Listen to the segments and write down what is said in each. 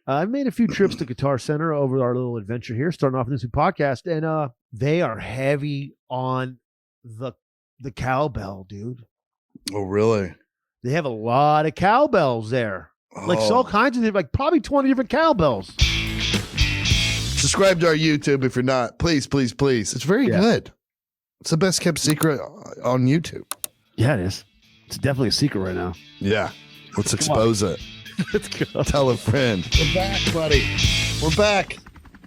I've made a few trips to Guitar Center over our little adventure here, starting off this new podcast, and they are heavy on the cowbell, dude. Oh, really? They have a lot of cowbells there. Like all kinds of things, like probably 20 different cowbells. Subscribe to our YouTube if you're not. Please, please, please. It's very good. It's the best kept secret on YouTube. Yeah, it is. It's definitely a secret right now. Yeah. Let's expose it. Let's go. Tell a friend. We're back, buddy. We're back.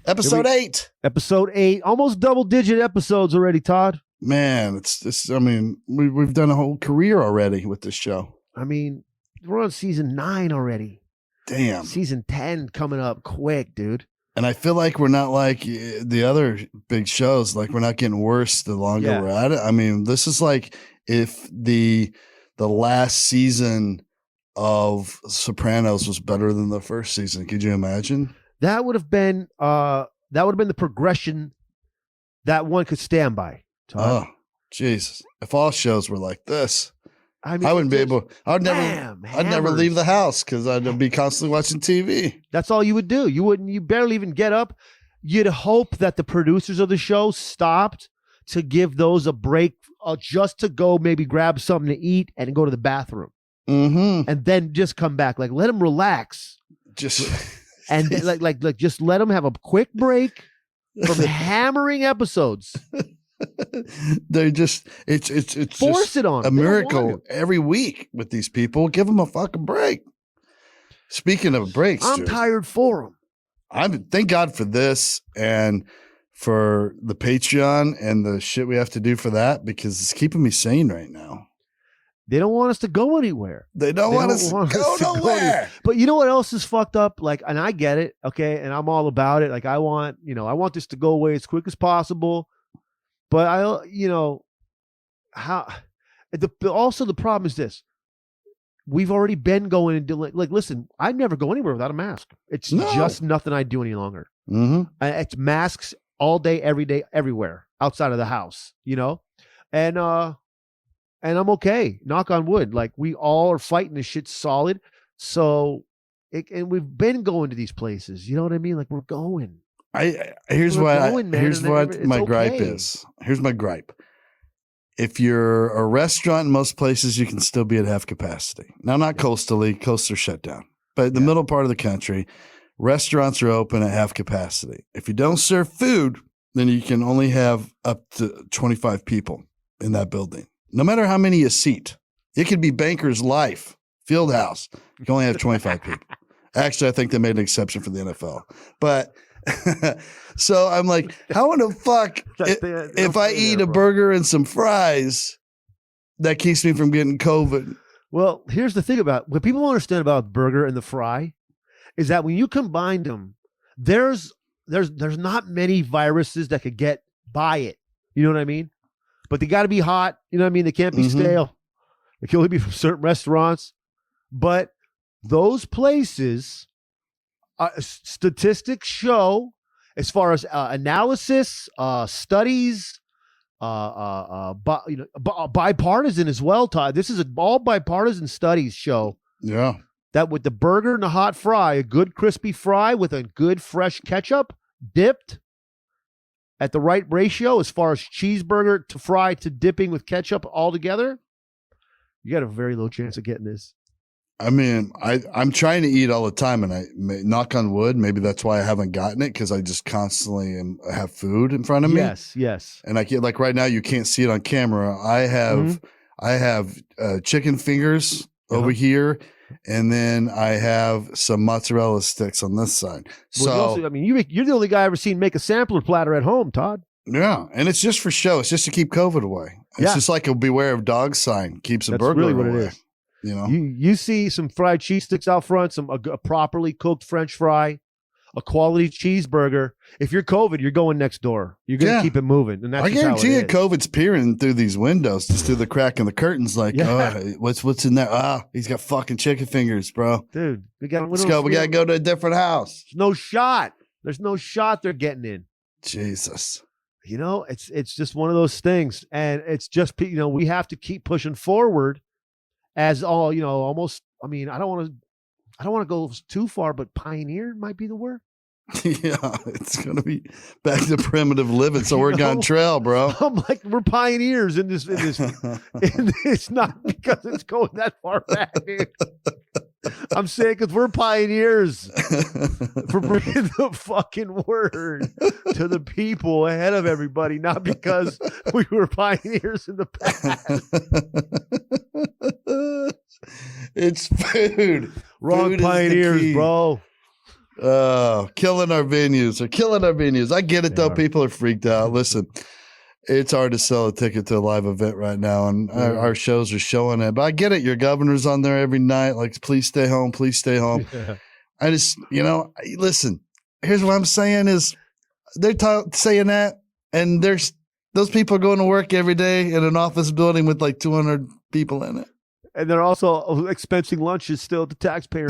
Episode 8. Episode 8. Almost double-digit episodes already, Todd. Man, it's I mean, we've done a whole career already with this show. I mean, we're on season 9 already. Damn. Season 10 coming up quick, dude. And I feel like we're not like the other big shows. Like we're not getting worse the longer we're at it. I mean, this is like if the last season of Sopranos was better than the first season. Could you imagine? That would have been the progression that one could stand by. Todd. Oh, Jesus. If all shows were like this, I mean, I wouldn't be able. I'd never leave the house because I'd be constantly watching TV. That's all you would do. You barely even get up. You'd hope that the producers of the show stopped to give those a break, just to go maybe grab something to eat and go to the bathroom, and then just come back. Like, let them relax. And like just let them have a quick break from hammering episodes. They're just it's force just it on a miracle every week with these people. Give them a fucking break. Speaking of breaks, I'm tired for them. Thank God for this and for the Patreon and the shit we have to do for that, because it's keeping me sane right now. They don't want us to go anywhere. They don't want us to go nowhere. But you know what else is fucked up? Like, and I get it, okay, and I'm all about it. Like, I want this to go away as quick as possible. But also the problem is this. We've already been going and doing, like, listen, I never go anywhere without a mask. It's just nothing I do any longer. It's masks all day, every day, everywhere outside of the house, and I'm okay. Knock on wood. Like, we all are fighting this shit solid. So, and we've been going to these places. You know what I mean? Like, we're going. Here's what my gripe is. Here's my gripe. If you're a restaurant in most places, you can still be at half capacity. Now, not coastally. Coasts are shut down. But the middle part of the country, restaurants are open at half capacity. If you don't serve food, then you can only have up to 25 people in that building. No matter how many you seat. It could be Banker's Life, Fieldhouse. You can only have 25 people. Actually, I think they made an exception for the NFL. But so I'm like, how in the fuck, if I eat a burger and some fries, that keeps me from getting COVID? Well, here's the thing about what people don't understand about the burger and the fry is that when you combine them, there's not many viruses that could get by it. You know what I mean? But they got to be hot. You know what I mean? They can't be stale. They can only be from certain restaurants. But those places, statistics show, as far as analysis, studies, bipartisan as well, Todd. This is all bipartisan studies show. Yeah. That with the burger and the hot fry, a good crispy fry with a good fresh ketchup dipped at the right ratio as far as cheeseburger to fry to dipping with ketchup all together, you got a very low chance of getting this. I mean, I'm trying to eat all the time, and I knock on wood. Maybe that's why I haven't gotten it, because I just constantly have food in front of me. Yes. And I get, like, right now, you can't see it on camera. I have chicken fingers over here, and then I have some mozzarella sticks on this side. Well, so, you're the only guy I ever seen make a sampler platter at home, Todd. Yeah, and it's just for show. It's just to keep COVID away. It's just like a beware of dog sign keeps a burglar away. That's really what it is. You know, you see some fried cheese sticks out front, a properly cooked French fry, a quality cheeseburger. If you're COVID, you're going next door. You're going to keep it moving. And that's I guarantee you, COVID's peering through these windows, just through the crack in the curtains. Like, oh, what's in there? Oh, he's got fucking chicken fingers, bro. Dude, let's go. We got to go to a different house. There's no shot. There's no shot they're getting in. Jesus. It's just one of those things, and it's just we have to keep pushing forward. As all, almost, I don't want to I don't want to go too far, but pioneer might be the word. Yeah, it's gonna be back to primitive living. So we're on trail, bro. I'm like, we're pioneers in this. It's not because it's going that far back, dude. I'm saying because we're pioneers for bringing the fucking word to the people ahead of everybody, not because we were pioneers in the past. It's food. Wrong Food pioneers, bro. Killing our venues. I get it, though. People are freaked out. Listen, it's hard to sell a ticket to a live event right now, and our shows are showing it. But I get it. Your governor's on there every night. Like, please stay home. Please stay home. Yeah. I just, listen, here's what I'm saying is they're saying that, and there's those people are going to work every day in an office building with like 200 people in it. And they're also expensing lunches still at the taxpayer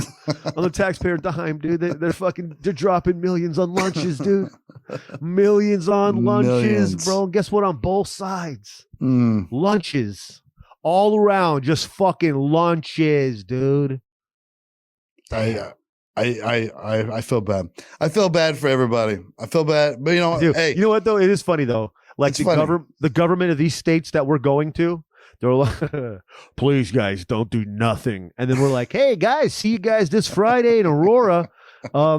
on the taxpayer dime, dude. They're dropping millions on lunches, dude. Millions on lunches, bro. And guess what? On both sides, lunches all around, just fucking lunches, dude. I feel bad. I feel bad for everybody. I feel bad, but dude, hey, you know what though? It is funny though. Like the government of these states that we're going to. They're like, please, guys, don't do nothing. And then we're like, hey, guys, see you guys this Friday in Aurora.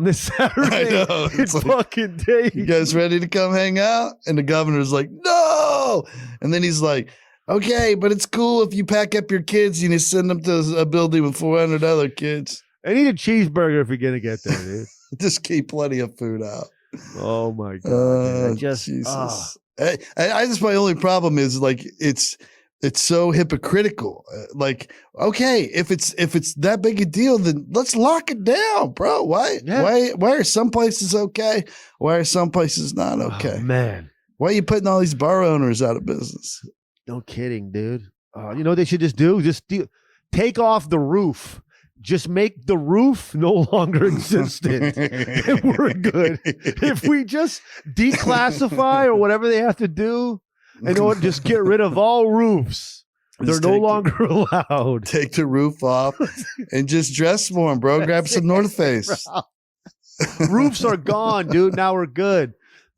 This Saturday. It's like, fucking day. You guys ready to come hang out? And the governor's like, no. And then he's like, okay, but it's cool if you pack up your kids and you send them to a building with 400 other kids. I need a cheeseburger if you're going to get there, dude. Just keep plenty of food out. Oh, my God. Jesus. I just, my only problem is like, it's so hypocritical. Like, okay, if it's that big a deal, then let's lock it down, bro. Why are some places okay? Why are some places not okay? Oh, man. Why are you putting all these bar owners out of business? No kidding, dude. You know what they should just do? Take off the roof. Just make the roof no longer existent. And we're good. If we just declassify or whatever they have to do, and just get rid of all roofs. They're no longer allowed. Take the roof off and just dress for them, bro. Grab some North Face. Roofs are gone, dude. Now we're good.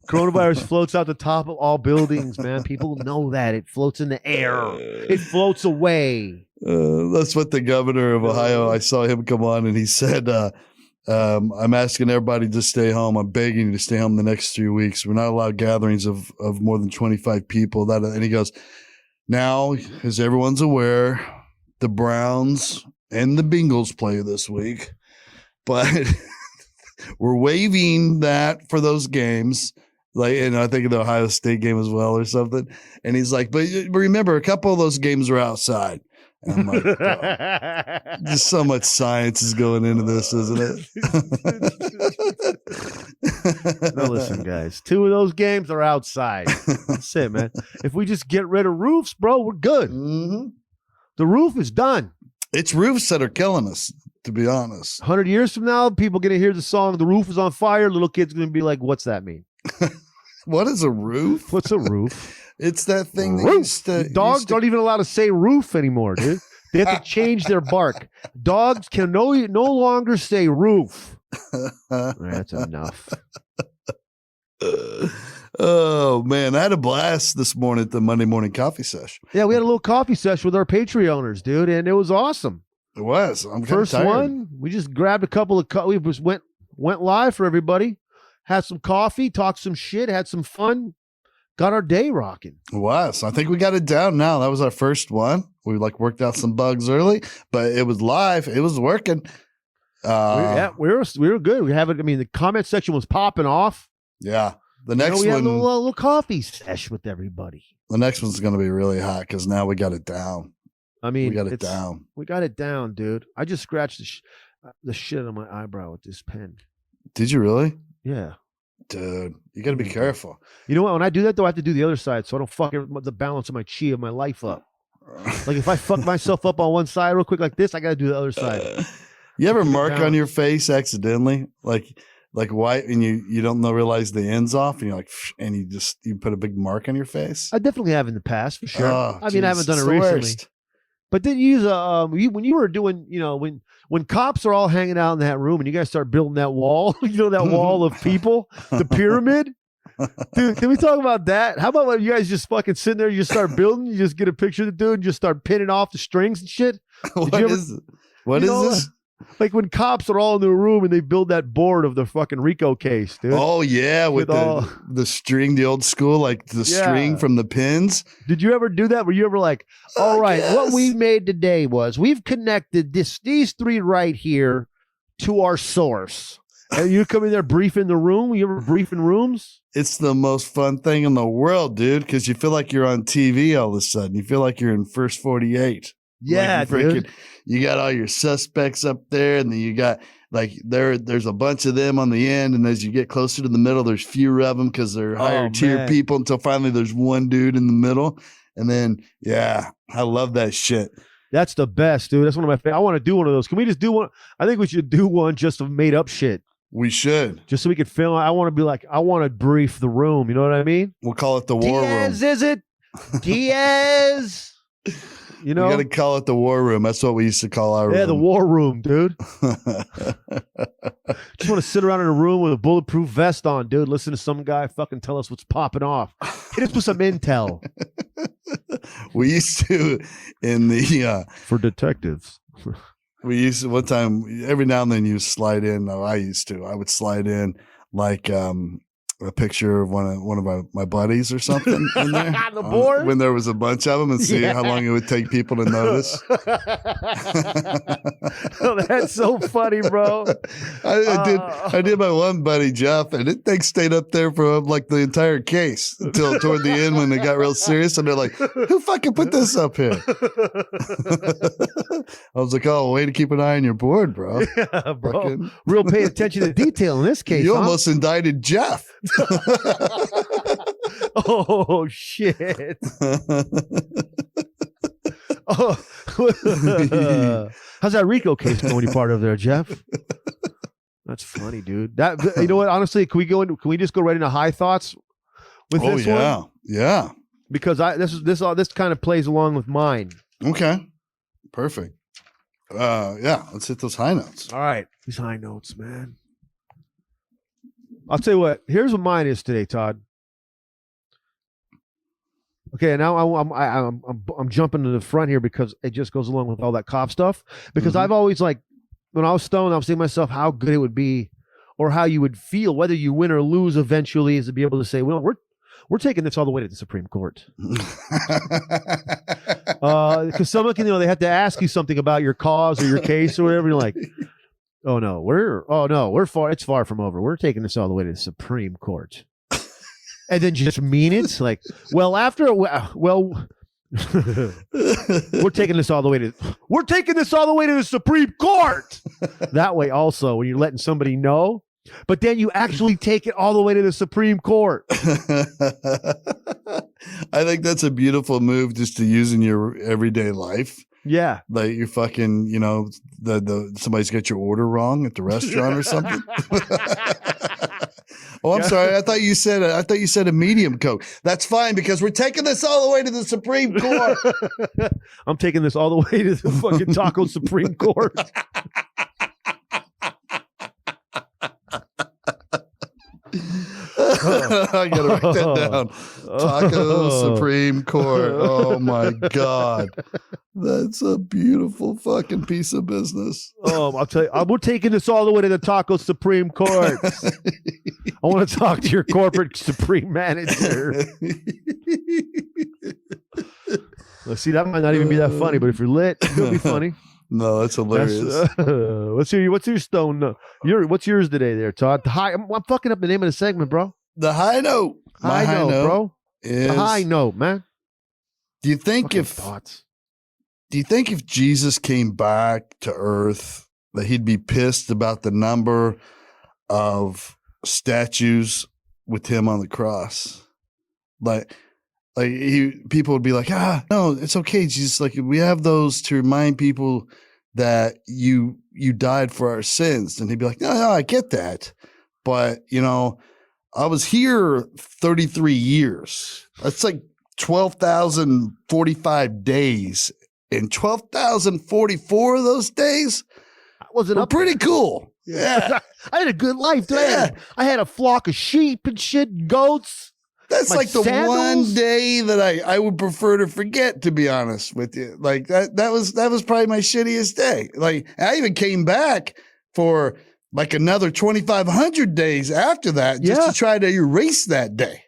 Coronavirus floats out the top of all buildings, man. People know that. It floats in the air. It floats away. That's what the governor of Ohio, I saw him come on and he said, I'm asking everybody to stay home. I'm begging you to stay home the next 3 weeks. We're not allowed gatherings of more than 25 people. And he goes, now, as everyone's aware, the Browns and the Bengals play this week, but we're waiving that for those games. Like, and I think of the Ohio State game as well or something. And he's like, but remember, a couple of those games are outside. And I'm like, oh, just so much science is going into this, isn't it? No, listen, guys. 2 of those games are outside. That's it, man. If we just get rid of roofs, bro, we're good. Mm-hmm. The roof is done. It's roofs that are killing us, to be honest. 100 years from now, people are going to hear the song, The Roof is on Fire. Little kids going to be like, what's that mean? What is a roof? What's a roof? It's that thing that used to... Dogs aren't even allowed to say roof anymore, dude. They have to change their bark. Dogs can no longer say roof. That's enough. Oh, man. I had a blast this morning at the Monday morning coffee session. Yeah, we had a little coffee session with our Patreoners, dude, and it was awesome. It was. I'm First tired. one, we just grabbed a couple of... we just went live for everybody, had some coffee, talked some shit, had some fun. Got our day rocking. It was. I think we got it down now. That was our first one. We worked out some bugs early, but it was live. It was working. We were good. We have it. I mean, the comment section was popping off. Yeah. The next we one, had a little coffee sesh with everybody. The next one's going to be really hot because now we got it down. I mean, we got it down. We got it down, dude. I just scratched the shit on my eyebrow with this pen. Did you really? Yeah. Dude, you got to be careful. You know what? When I do that, though, I have to do the other side so I don't fuck the balance of my chi of my life up. Like if I fuck myself up on one side real quick like this, I got to do the other side. You ever mark on your face accidentally? Like white and you don't realize the end's off and you're like, and you put a big mark on your face? I definitely have in the past, for sure. Oh, I mean, I haven't done it recently. But then you use when you were doing, when cops are all hanging out in that room and you guys start building that wall, that wall of people, the pyramid. Dude, can we talk about that? How about when you guys just fucking sitting there, you just start building, you just get a picture of the dude and just start pinning off the strings and shit? What is this? Like when cops are all in the room and they build that board of the fucking Rico case, dude. Oh yeah, with the string, the old school, like the string from the pins. Did you ever do that? Were you ever like, all right, yes. What we made today was we've connected these three right here to our source. And you come in there briefing the room? You ever brief in rooms? It's the most fun thing in the world, dude, because you feel like you're on TV all of a sudden. You feel like you're in First 48. Yeah, dude. You got all your suspects up there, and then you got like there's a bunch of them on the end, and as you get closer to the middle, there's fewer of them because they're higher tier people until finally there's one dude in the middle, and then I love that shit. That's the best, dude. That's one of my favorites. I want to do one of those. Can we just do one? I think we should do one just of made up shit. We should. Just so we could film. I want to be like, I want to brief the room. You know what I mean? We'll call it the war room. Is it? Diaz. We got to call it the war room. That's what we used to call our room. Yeah, the war room, dude. Just want to sit around in a room with a bulletproof vest on, dude. Listen to some guy fucking tell us what's popping off. Hit us with some intel. We used to in the for detectives. We used to one time every now and then you slide in. No, I would slide in like a picture of one of my buddies or something in there on the board when there was a bunch of them and see how long it would take people to notice. Oh, that's so funny, bro. I did my one buddy Jeff, and that thing stayed up there for like the entire case until toward the end when they got real serious, and they're like, "Who fucking put this up here?" I was like, "Oh, way to keep an eye on your board, bro." Yeah, bro. Fucking real pay attention to detail in this case. You almost indicted Jeff. Oh shit. How's that Rico case going you part of there, Jeff? That's funny, dude. That you know what? Honestly, can we just go right into high thoughts with this one? Yeah. Because this kind of plays along with mine. Okay. Perfect. Let's hit those high notes. All right. These high notes, man. I'll tell you what. Here's what mine is today, Todd. Okay, now I'm jumping to the front here because it just goes along with all that cop stuff. Because I've always when I was stoned, I was thinking to myself how good it would be, or how you would feel, whether you win or lose eventually, is to be able to say, well, we're taking this all the way to the Supreme Court. Because someone can, they have to ask you something about your cause or your case or whatever. You're like, it's far from over. We're taking this all the way to the Supreme Court. And then just mean it. Like, we're taking this all the way to the Supreme Court. That way also, when you're letting somebody know, but then you actually take it all the way to the Supreme Court. I think that's a beautiful move just to use in your everyday life. Yeah. Like you're fucking, somebody's got your order wrong at the restaurant or something. Oh, I'm sorry. I thought you said a medium Coke. That's fine because we're taking this all the way to the Supreme Court. I'm taking this all the way to the fucking Taco Supreme Court. I gotta write that down. Taco Supreme Court. Oh my God. That's a beautiful fucking piece of business. I'll tell you, we're taking this all the way to the Taco Supreme Court. I want to talk to your corporate supreme manager. Let's see, that might not even be that funny, but if you're lit, it'll be funny. No, that's hilarious. What's your stone? What's yours today, there, Todd? I'm fucking up the name of the segment, bro. The high note. My high note, bro. Is, the high note, man. Do you think if Jesus came back to Earth, that he'd be pissed about the number of statues with him on the cross? People would be like, no, it's okay, Jesus. Like, we have those to remind people that you died for our sins. And he'd be like, no, I get that. But, I was here 33 years. That's like 12,045 days. And 12,044 of those days were pretty cool. Yeah. I had a good life, dude. Yeah. I had a flock of sheep and shit, goats. That's like the one day that I would prefer to forget, to be honest with you. Like that was probably my shittiest day. Like I even came back for like another 2,500 days after that just to try to erase that day.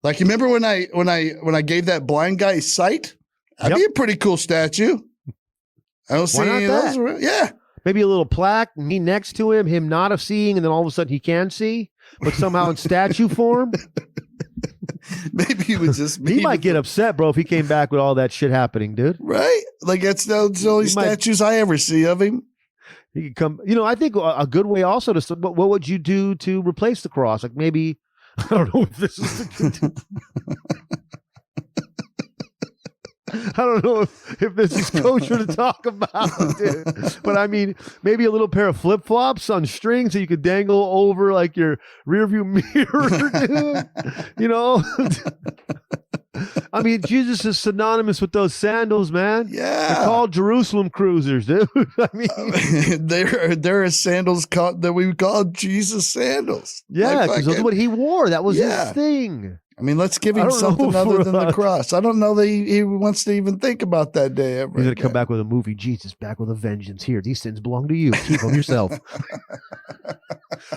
Like you remember when I gave that blind guy his sight? That'd be a pretty cool statue. I don't see any of those around. Yeah. Maybe a little plaque, me next to him not of seeing, and then all of a sudden he can see, but somehow in statue form. Maybe he would just he might get upset, bro, if he came back with all that shit happening, dude. Right? Like that's the only statues I ever see of him. He could come. I think a good way also to. What would you do to replace the cross? Like maybe I don't know if this is. I don't know if this is kosher to talk about, dude. But I mean, maybe a little pair of flip-flops on strings that you could dangle over like your rearview mirror, dude. I mean, Jesus is synonymous with those sandals, man. Yeah. They're called Jerusalem cruisers, dude. I mean, there are sandals that we call Jesus sandals. Yeah, because that's what he wore. That was his thing. I mean, let's give him something other than the cross. I don't know that he wants to even think about that day ever. He's going to come back with a movie, Jesus, back with a vengeance. Here, these sins belong to you. Keep them yourself.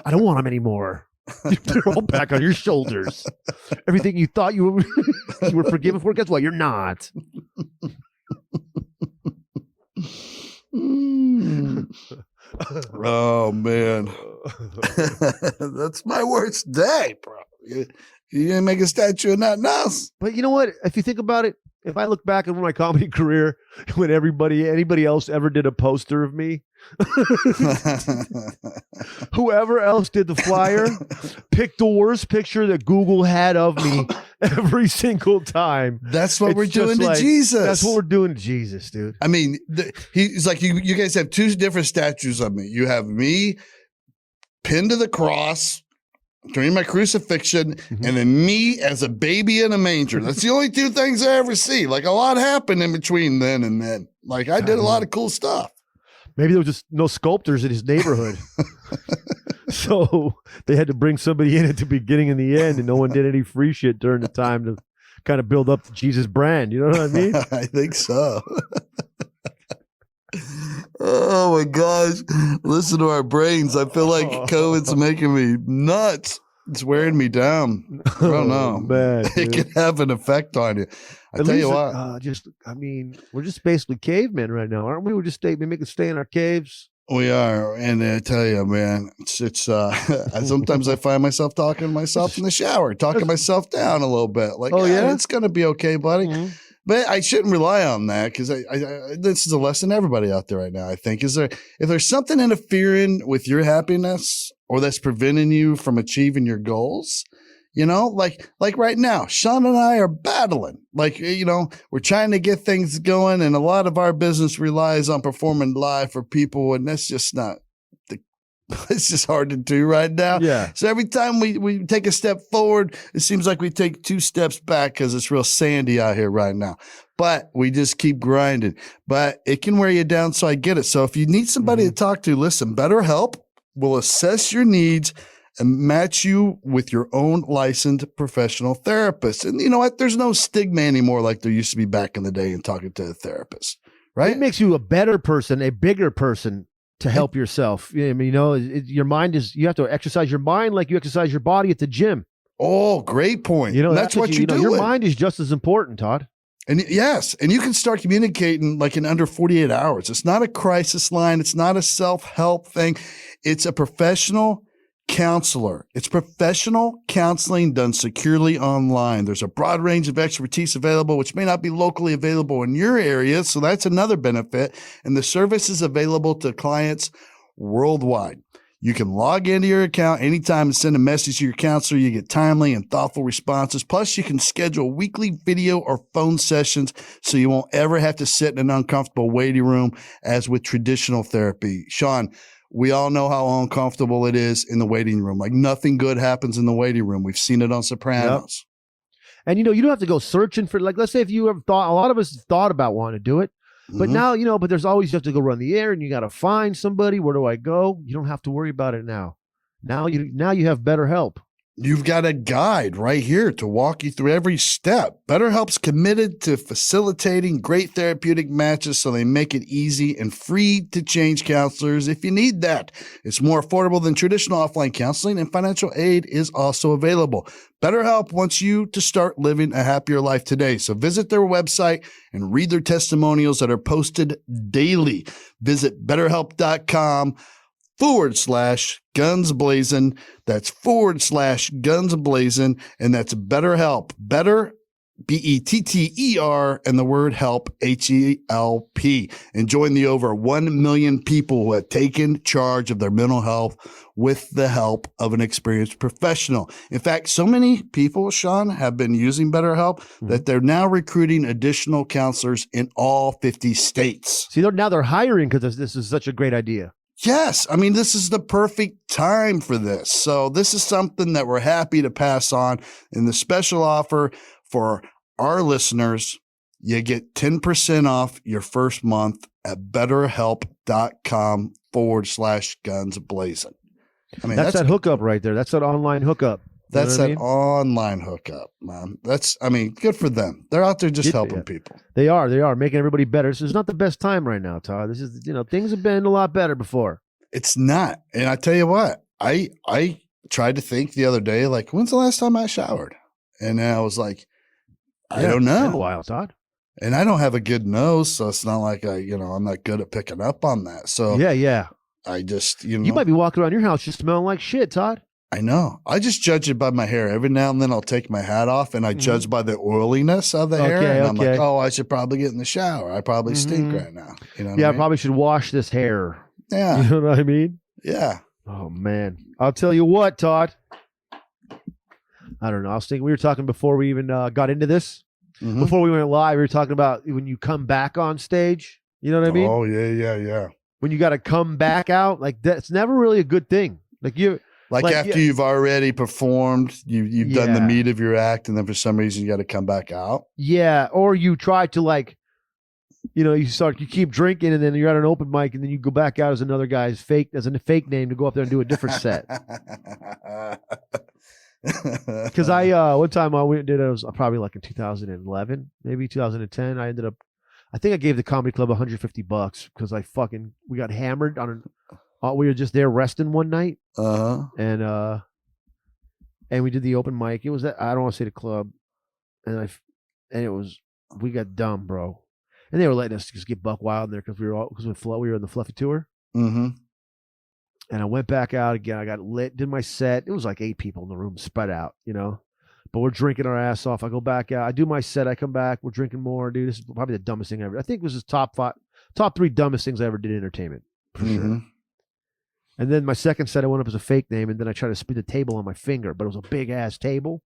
I don't want them anymore. They're all back on your shoulders. Everything you thought you were forgiven for, guess what? You're not. Oh, man. That's my worst day, bro. You didn't make a statue of nothing else. But you know what? If you think about it, if I look back at my comedy career, when anybody else ever did a poster of me, whoever else did the flyer picked the worst picture that Google had of me every single time. That's what we're doing to Jesus. That's what we're doing to Jesus, dude. I mean, he's like, you guys have two different statues of me. You have me pinned to the cross during my crucifixion, and then me as a baby in a manger. That's the only two things I ever see. Like a lot happened in between then and then. Like I did a lot of cool stuff. Maybe there was just no sculptors in his neighborhood. So they had to bring somebody in at the beginning and the end, and no one did any free shit during the time to kind of build up the Jesus brand. You know what I mean? I think so. Oh my gosh. Listen to our brains. I feel like COVID's making me nuts. It's wearing me down. I don't know. Man, it can have an effect on you. I tell you what. We're just basically cavemen right now, aren't we? We're just stay in our caves. We are. And I tell you, man, it's sometimes I find myself talking to myself in the shower, talking myself down a little bit. Like, it's going to be okay, buddy. Mm-hmm. But I shouldn't rely on that because this is a lesson to everybody out there right now, I think. If there's something interfering with your happiness or that's preventing you from achieving your goals, like right now, Shaun and I are battling. Like, we're trying to get things going, and a lot of our business relies on performing live for people, and that's just not it's just hard to do right now. Yeah. So every time we take a step forward, it seems like we take two steps back because it's real sandy out here right now. But we just keep grinding. But it can wear you down, so I get it. So if you need somebody to talk to, listen, BetterHelp will assess your needs and match you with your own licensed professional therapist. And you know what? There's no stigma anymore like there used to be back in the day in talking to a therapist, right? It makes you a better person, a bigger person. To help yourself. I mean, your mind you have to exercise your mind like you exercise your body at the gym. Oh, great point. That's what you do. Your mind is just as important, Todd. And yes, and you can start communicating like in under 48 hours. It's not a crisis line. It's not a self-help thing. It's a professional counselor. It's professional counseling done securely online. There's a broad range of expertise available, which may not be locally available in your area. So that's another benefit. And the service is available to clients worldwide. You can log into your account anytime and send a message to your counselor. You get timely and thoughtful responses. Plus, you can schedule weekly video or phone sessions so you won't ever have to sit in an uncomfortable waiting room as with traditional therapy. Shaun, we all know how uncomfortable it is in the waiting room. Like nothing good happens in the waiting room. We've seen it on Sopranos. Yep. And you don't have to go searching for, like, let's say if you ever thought, a lot of us thought about wanting to do it. But now, but there's always, you have to go run the air and you got to find somebody. Where do I go? You don't have to worry about it now. Now you have BetterHelp. You've got a guide right here to walk you through every step. BetterHelp's committed to facilitating great therapeutic matches so they make it easy and free to change counselors if you need that. It's more affordable than traditional offline counseling, and financial aid is also available. BetterHelp wants you to start living a happier life today. So visit their website and read their testimonials that are posted daily. Visit BetterHelp.com/Guns Blazin. That's /Guns Blazin. And that's BetterHelp. Better, BETTER, and the word help, HELP. And join the over 1 million people who have taken charge of their mental health with the help of an experienced professional. In fact, so many people, Shaun, have been using BetterHelp that they're now recruiting additional counselors in all 50 states. See, now they're hiring because this is such a great idea. Yes. I mean, this is the perfect time for this. So this is something that we're happy to pass on. In the special offer for our listeners, you get 10% off your first month at betterhelp.com/Guns Blazin. I mean, that's that hookup right there. That's that online hookup. That's that online hookup, man. Good for them. They're out there just helping people. They are making everybody better. This is not the best time right now, Todd. This is, things have been a lot better before. It's not. And I tell you what, I tried to think the other day, like, when's the last time I showered? And then I was like, I don't know. It's been a while, Todd. And I don't have a good nose, so it's not like I'm not good at picking up on that. So yeah. I just, You might be walking around your house just smelling like shit, Todd. I know. I just judge it by my hair. Every now and then I'll take my hat off and I judge by the oiliness of the hair. And I'm like, I should probably get in the shower. I probably stink right now. You know what I mean? I probably should wash this hair. Yeah. You know what I mean? Yeah. Oh, man. I'll tell you what, Todd. I don't know. I was thinking, we were talking before we even got into this. Before we went live, we were talking about when you come back on stage. You know what I mean? Oh, yeah. When you got to come back out, like that's never really a good thing. Like after you've already performed, you've done the meat of your act, and then for some reason you got to come back out. Yeah, or you try to you keep drinking, and then you're at an open mic, and then you go back out as another guy's fake name to go up there and do a different set. Because one time I went and did it, was probably like in 2011, maybe 2010. I think I gave the comedy club $150 because we got hammered on we were just there resting one night. And we did the open mic. It was I don't want to say the club, and we got dumb, bro. And they were letting us just get buck wild in there because we were in the Fluffy tour. And I went back out again. I got lit, did my set. It was like 8 people in the room, spread out, But we're drinking our ass off. I go back out. I do my set. I come back. We're drinking more, dude. This is probably the dumbest thing ever. I think this is top 3 dumbest things I ever did in entertainment, for sure. And then my second set, I went up as a fake name, and then I tried to spin the table on my finger, but it was a big-ass table.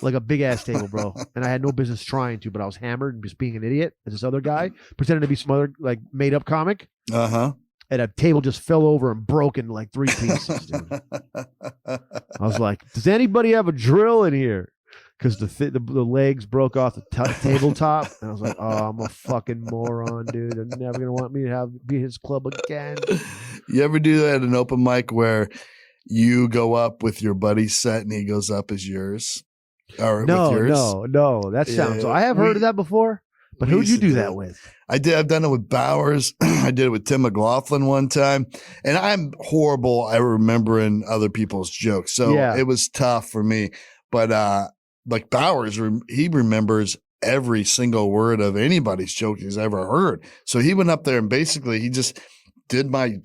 Like a big-ass table, bro. And I had no business trying to, but I was hammered and just being an idiot as this other guy, pretending to be some other, made-up comic. And a table just fell over and broke in 3 pieces, dude. I was like, does anybody have a drill in here? Because the legs broke off the tabletop. And I was like, oh, I'm a fucking moron, dude. They're never going to want me to be his club again. You ever do that at an open mic where you go up with your buddy's set and he goes up as yours? Or no, with yours? No. That sounds... I have heard of that before. But who'd you do that with? I've done it with Bowers. I did it with Tim McLaughlin one time. And I'm horrible at remembering other people's jokes. So it was tough for me. But Bowers, he remembers every single word of anybody's joke he's ever heard. So he went up there and basically he just did my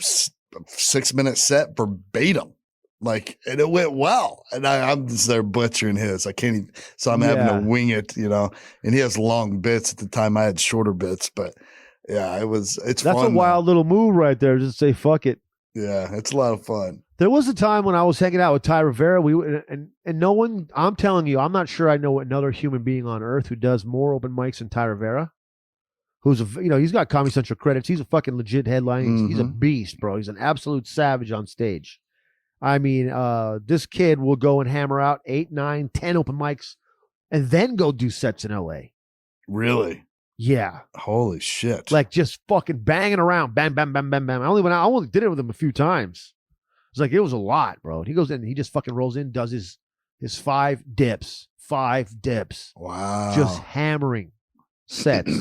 6-minute set verbatim. And it went well. And I'm just there butchering his. I can't even, so I'm having to wing it, and he has long bits. At the time I had shorter bits, but yeah, it's That's fun. That's a wild little move right there. Just say, fuck it. Yeah. It's a lot of fun. There was a time when I was hanging out with Ty Rivera. And no one, I'm telling you, I'm not sure I know another human being on earth who does more open mics than Ty Rivera. Who's he's got Comedy Central credits. He's a fucking legit headline. He's a beast, bro. He's an absolute savage on stage. I mean, this kid will go and hammer out 8, 9, 10 open mics and then go do sets in LA. Really? Yeah. Holy shit. Like just fucking banging around. Bam, bam, bam, bam, bam. I only did it with him a few times. It's like, it was a lot, bro. He goes in, he just fucking rolls in, does his 5 dips. 5 dips. Wow. Just hammering sets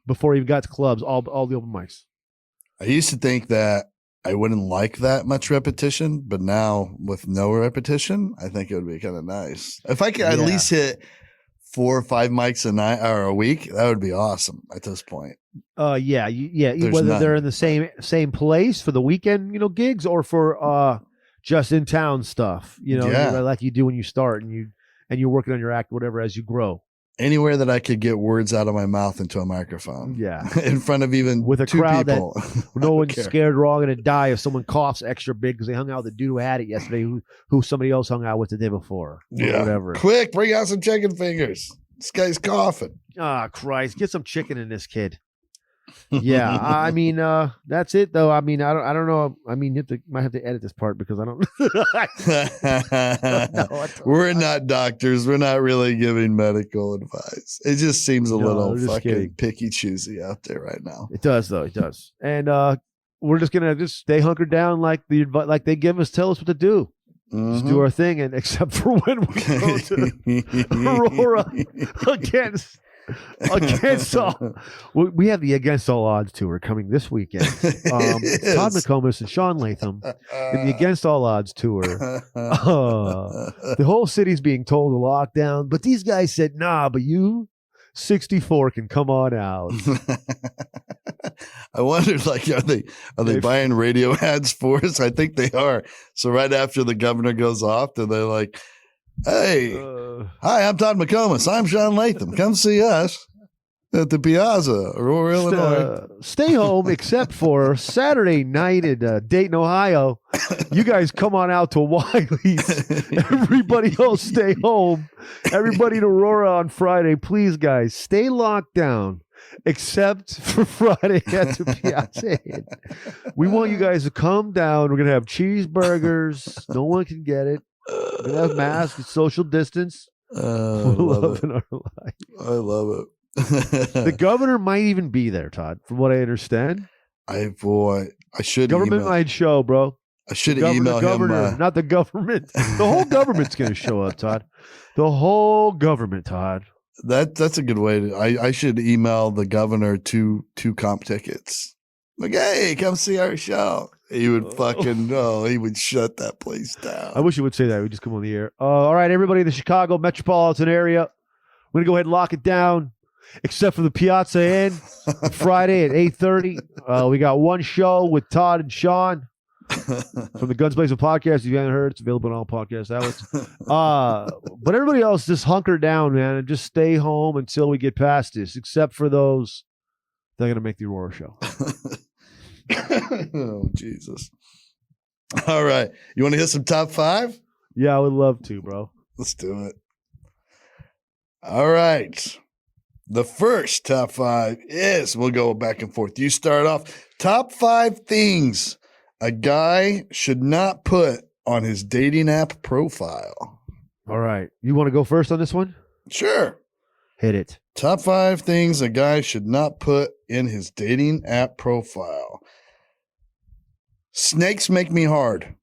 before he got to clubs, all the open mics. I used to think that I wouldn't like that much repetition, but now with no repetition, I think it would be kind of nice. If I could at least hit 4 or 5 mics a night or a week, that would be awesome at this point. Yeah. Whether they're in the same place for the weekend, gigs, or for just in town stuff, like you do when you start and you're working on your act, whatever, as you grow. Anywhere that I could get words out of my mouth into a microphone. Yeah. In front of even with a 2 crowd people. That no one's scared we're all going to die if someone coughs extra big because they hung out with the dude who had it yesterday who somebody else hung out with the day before. Yeah. Whatever. Quick, bring out some chicken fingers. This guy's coughing. Ah, Christ. Get some chicken in this kid. Yeah, I mean, that's it though. I mean, I don't know. I mean, might have to edit this part because I don't. We're not doctors. We're not really giving medical advice. It just seems a little fucking picky choosy out there right now. It does though. It does. And we're just gonna stay hunkered down like they tell us what to do. Mm-hmm. Just do our thing, and except for when we go to Aurora against we have the Against All Odds tour coming this weekend. Todd McComas and Shaun Latham in the Against All Odds tour. The whole city's being told to lock down, but these guys said, nah, but you 64 can come on out. I wondered, are they buying radio ads for us? I think they are. So right after the governor goes off, they're like, hey, hi, I'm Todd McComas. I'm Shaun Latham. Come see us at the Piazza, Aurora, Illinois. Stay home except for Saturday night in Dayton, Ohio. You guys come on out to Wiley's. Everybody else stay home. Everybody in Aurora on Friday, please, guys, stay locked down. Except for Friday at the Piazza. We want you guys to come down. We're going to have cheeseburgers. No one can get it. We're going to have masks, social distance. Love in our life. I love it. The governor might even be there, Todd, from what I understand. I should government-wide show, bro. I should email him. Not the government. The whole government's going to show up, Todd. The whole government, Todd. That's a good way to. I should email the governor two comp tickets. Like, hey, come see our show. He would he would shut that place down. I wish he would say that. We just come on the air. All right, everybody in the Chicago metropolitan area, we're gonna go ahead and lock it down, except for the Piazza Inn Friday at 8:30. We got one show with Todd and Shaun from the Guns Blazin Podcast. If you haven't heard, it's available on all podcast outlets. But everybody else, just hunker down, man, and just stay home until we get past this. Except for those that are gonna make the Aurora show. Oh, Jesus. All right. You want to hit some top 5? Yeah, I would love to, bro. Let's do it. All right. The first top 5 is, we'll go back and forth. You start off. Top 5 things a guy should not put on his dating app profile. All right. You want to go first on this one? Sure. Hit it. Top 5 things a guy should not put in his dating app profile. Snakes make me hard.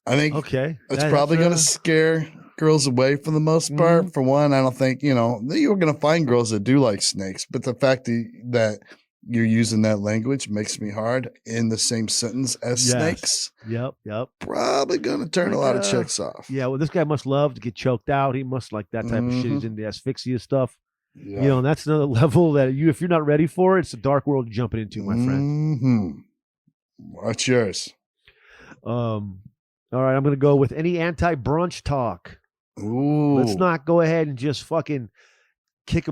I think it's probably going to scare girls away for the most part. Mm-hmm. For one, I don't think, you're going to find girls that do like snakes, but the fact that you're using that language makes me hard in the same sentence as snakes. Yep. Probably going to turn a lot of chicks off. Yeah, well, this guy must love to get choked out. He must like that type of shit. He's into asphyxia stuff. Yeah. And that's another level that if you're not ready for it, it's a dark world you're jumping into, my friend. Mm-hmm. What's yours? All right, I'm gonna go with any anti-brunch talk. Ooh. Let's not go ahead and just fucking kick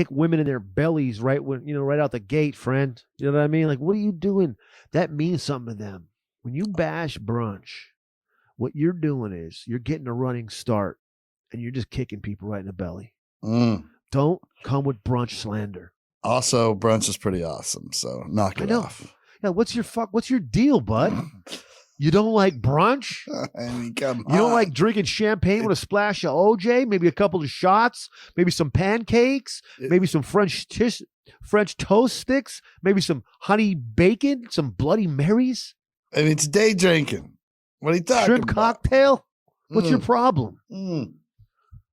women in their bellies right out the gate, friend. You know what I mean? Like, what are you doing? That means something to them. When you bash brunch, what you're doing is you're getting a running start, and you're just kicking people right in the belly. Don't come with brunch slander. Also, brunch is pretty awesome, so knock it off. Yeah, what's your deal, bud? You don't like brunch? I mean, you don't like drinking champagne with a splash of OJ? Maybe a couple of shots? Maybe some pancakes? Maybe some French French toast sticks, maybe some honey bacon, some Bloody Marys. And it's day drinking. What are you talking Shrimp about? cocktail? What's your problem? Mm.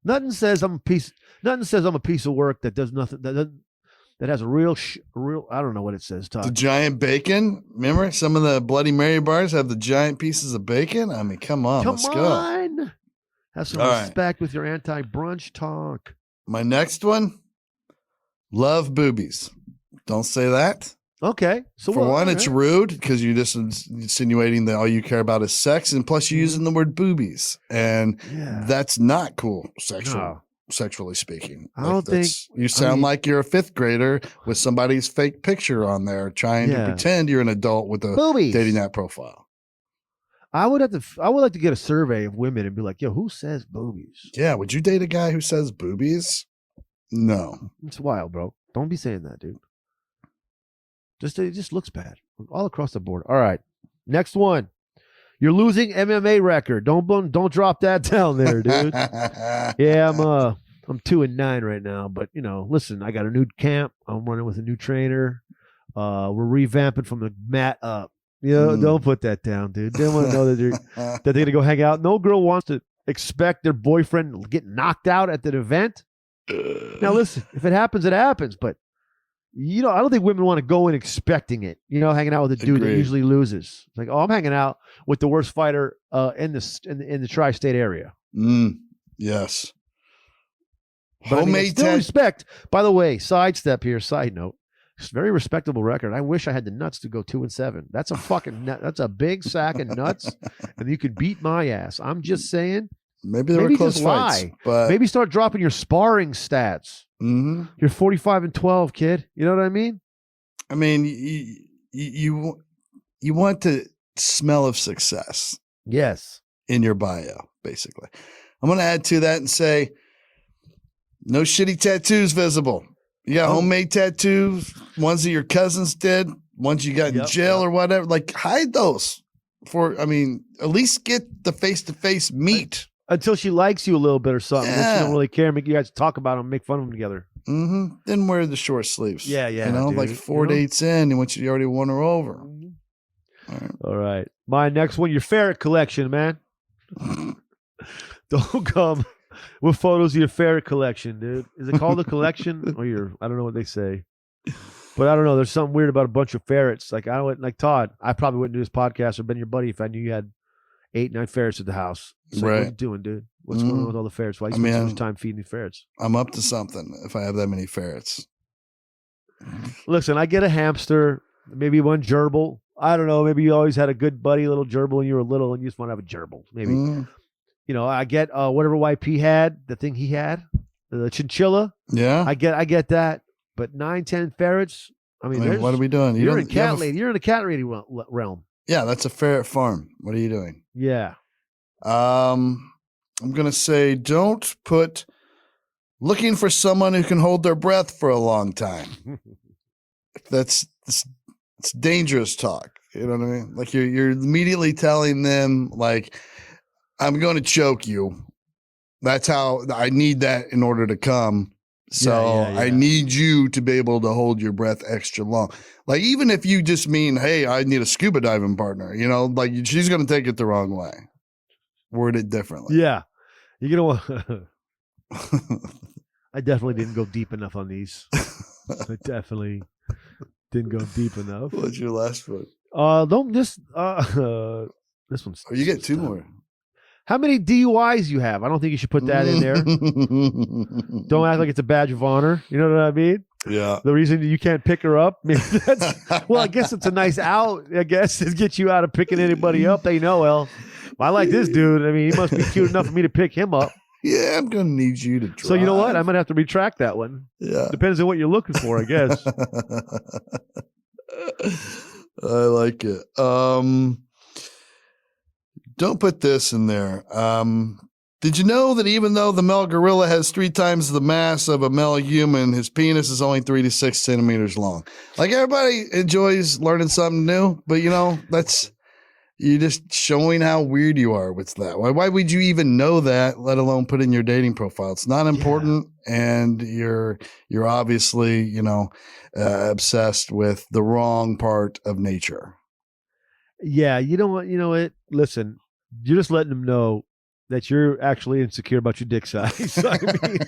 Nothing says I'm a piece of work that does nothing that has a real I don't know what it says, Todd. The giant bacon. Remember some of the Bloody Mary bars have the giant pieces of bacon? I mean, come on, let's go. Have some respect with your anti-brunch talk. My next one, love boobies. Don't say that. Okay. So for one, it's rude because you're just insinuating that all you care about is sex, and plus you're using the word boobies, and that's not cool sexually speaking. I don't think you sound like you're a fifth grader with somebody's fake picture on there trying to pretend you're an adult with a dating app profile. I would like to get a survey of women and be like, yo, who says boobies? Yeah. Would you date a guy who says boobies? No. It's wild, bro. Don't be saying that, dude. It just looks bad all across the board. All right. Next one. You're losing MMA record. Don't drop that down there, dude. Yeah, I'm 2-9 right now, but listen, I got a new camp. I'm running with a new trainer. We're revamping from the mat up. Don't put that down, dude. They want to know that they're gonna go hang out. No girl wants to expect their boyfriend to get knocked out at that event. Now listen, if it happens, it happens, but I don't think women want to go in expecting it. Hanging out with a dude that usually loses. It's like, oh, I'm hanging out with the worst fighter in the tri-state area. Yes. But homemade still respect. By the way, sidestep here. Side note. It's a very respectable record. I wish I had the nuts to go 2-7. That's that's a big sack of nuts, and you could beat my ass. I'm just saying. Maybe there were close fights, but maybe start dropping your sparring stats. Mm-hmm. You're 45-12, kid. You know what I mean? I mean, you want the smell of success. Yes. In your bio, basically. I'm going to add to that and say, no shitty tattoos visible. You got homemade tattoos, ones that your cousins did, ones you got in jail or whatever. Like, hide those at least get the face-to-face meet. Until she likes you a little bit or something. Yeah. She don't really care. Make you guys talk about them, make fun of them together. Mm-hmm. Then wear the short sleeves. Yeah. Dude, like 4 dates in, and you already won her over. Mm-hmm. All right. My next one, your ferret collection, man. Don't come with photos of your ferret collection, dude. Is it called a collection or I don't know what they say. But I don't know. There's something weird about a bunch of ferrets. Like Todd, I probably wouldn't do this podcast or been your buddy if I knew you had 8-9 ferrets at the house. So what are you doing, dude? What's going on with all the ferrets? Why you spend so much time feeding the ferrets? I'm up to something if I have that many ferrets. Listen, I get a hamster, maybe one gerbil. I don't know. Maybe you always had a good buddy, little gerbil, when you were little, and you just want to have a gerbil. Maybe. I get whatever YP had, the thing he had, the chinchilla. Yeah. I get that. But 9-10 ferrets. I mean, what are we doing? You're in cat lady. You're in the cat lady realm. Yeah, that's a ferret farm. What are you doing? Yeah. I'm gonna say don't put looking for someone who can hold their breath for a long time. It's dangerous talk. You know what I mean? Like you're immediately telling them like, I'm going to choke you. That's how I need that in order to come. So I need you to be able to hold your breath extra long. Like, even if you just mean, hey, I need a scuba diving partner, like she's going to take it the wrong way. Word it differently. Yeah. You're going to I definitely didn't go deep enough on these. I definitely didn't go deep enough. What's your last one? This one's. Oh, you get two more. How many DUIs you have? I don't think you should put that in there. Don't act like it's a badge of honor. You know what I mean? Yeah. The reason you can't pick her up, I guess it's a nice out. I guess to get you out of picking anybody up. They know, well, I like this dude. I mean, he must be cute enough for me to pick him up. Yeah, I'm going to need you to drive. So you know what? I'm going to have to retract that one. Yeah. Depends on what you're looking for, I guess. I like it. Don't put this in there. Did you know that even though the male gorilla has 3 times the mass of a male human, his penis is only 3 to 6 centimeters long? Like, everybody enjoys learning something new, but You're just showing how weird you are with that. Why would you even know that, let alone put in your dating profile? It's not important, and you're obviously, obsessed with the wrong part of nature. Yeah, you know what? Listen, you're just letting them know that you're actually insecure about your dick size. I mean,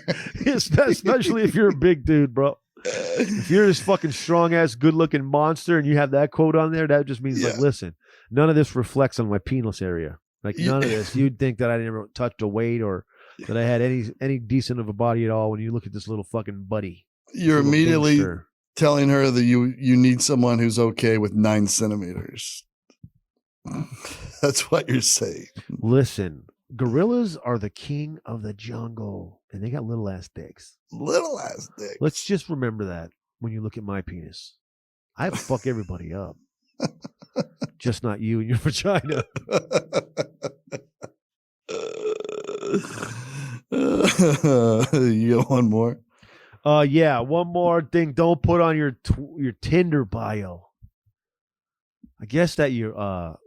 especially if you're a big dude, bro. If you're this fucking strong ass, good looking monster, and you have that quote on there, that just means like, listen, none of this reflects on my penis area. Like none of this. You'd think that I never touched a weight or that I had any decent of a body at all when you look at this little fucking buddy. You're immediately telling her that you need someone who's okay with 9 centimeters. That's what you're saying. Listen, gorillas are the king of the jungle, and they got little ass dicks. Little ass dicks. Let's just remember that when you look at my penis. I fuck everybody up. Just not you and your vagina. You got one more? Yeah, one more thing. Don't put on your Tinder bio. I guess that you're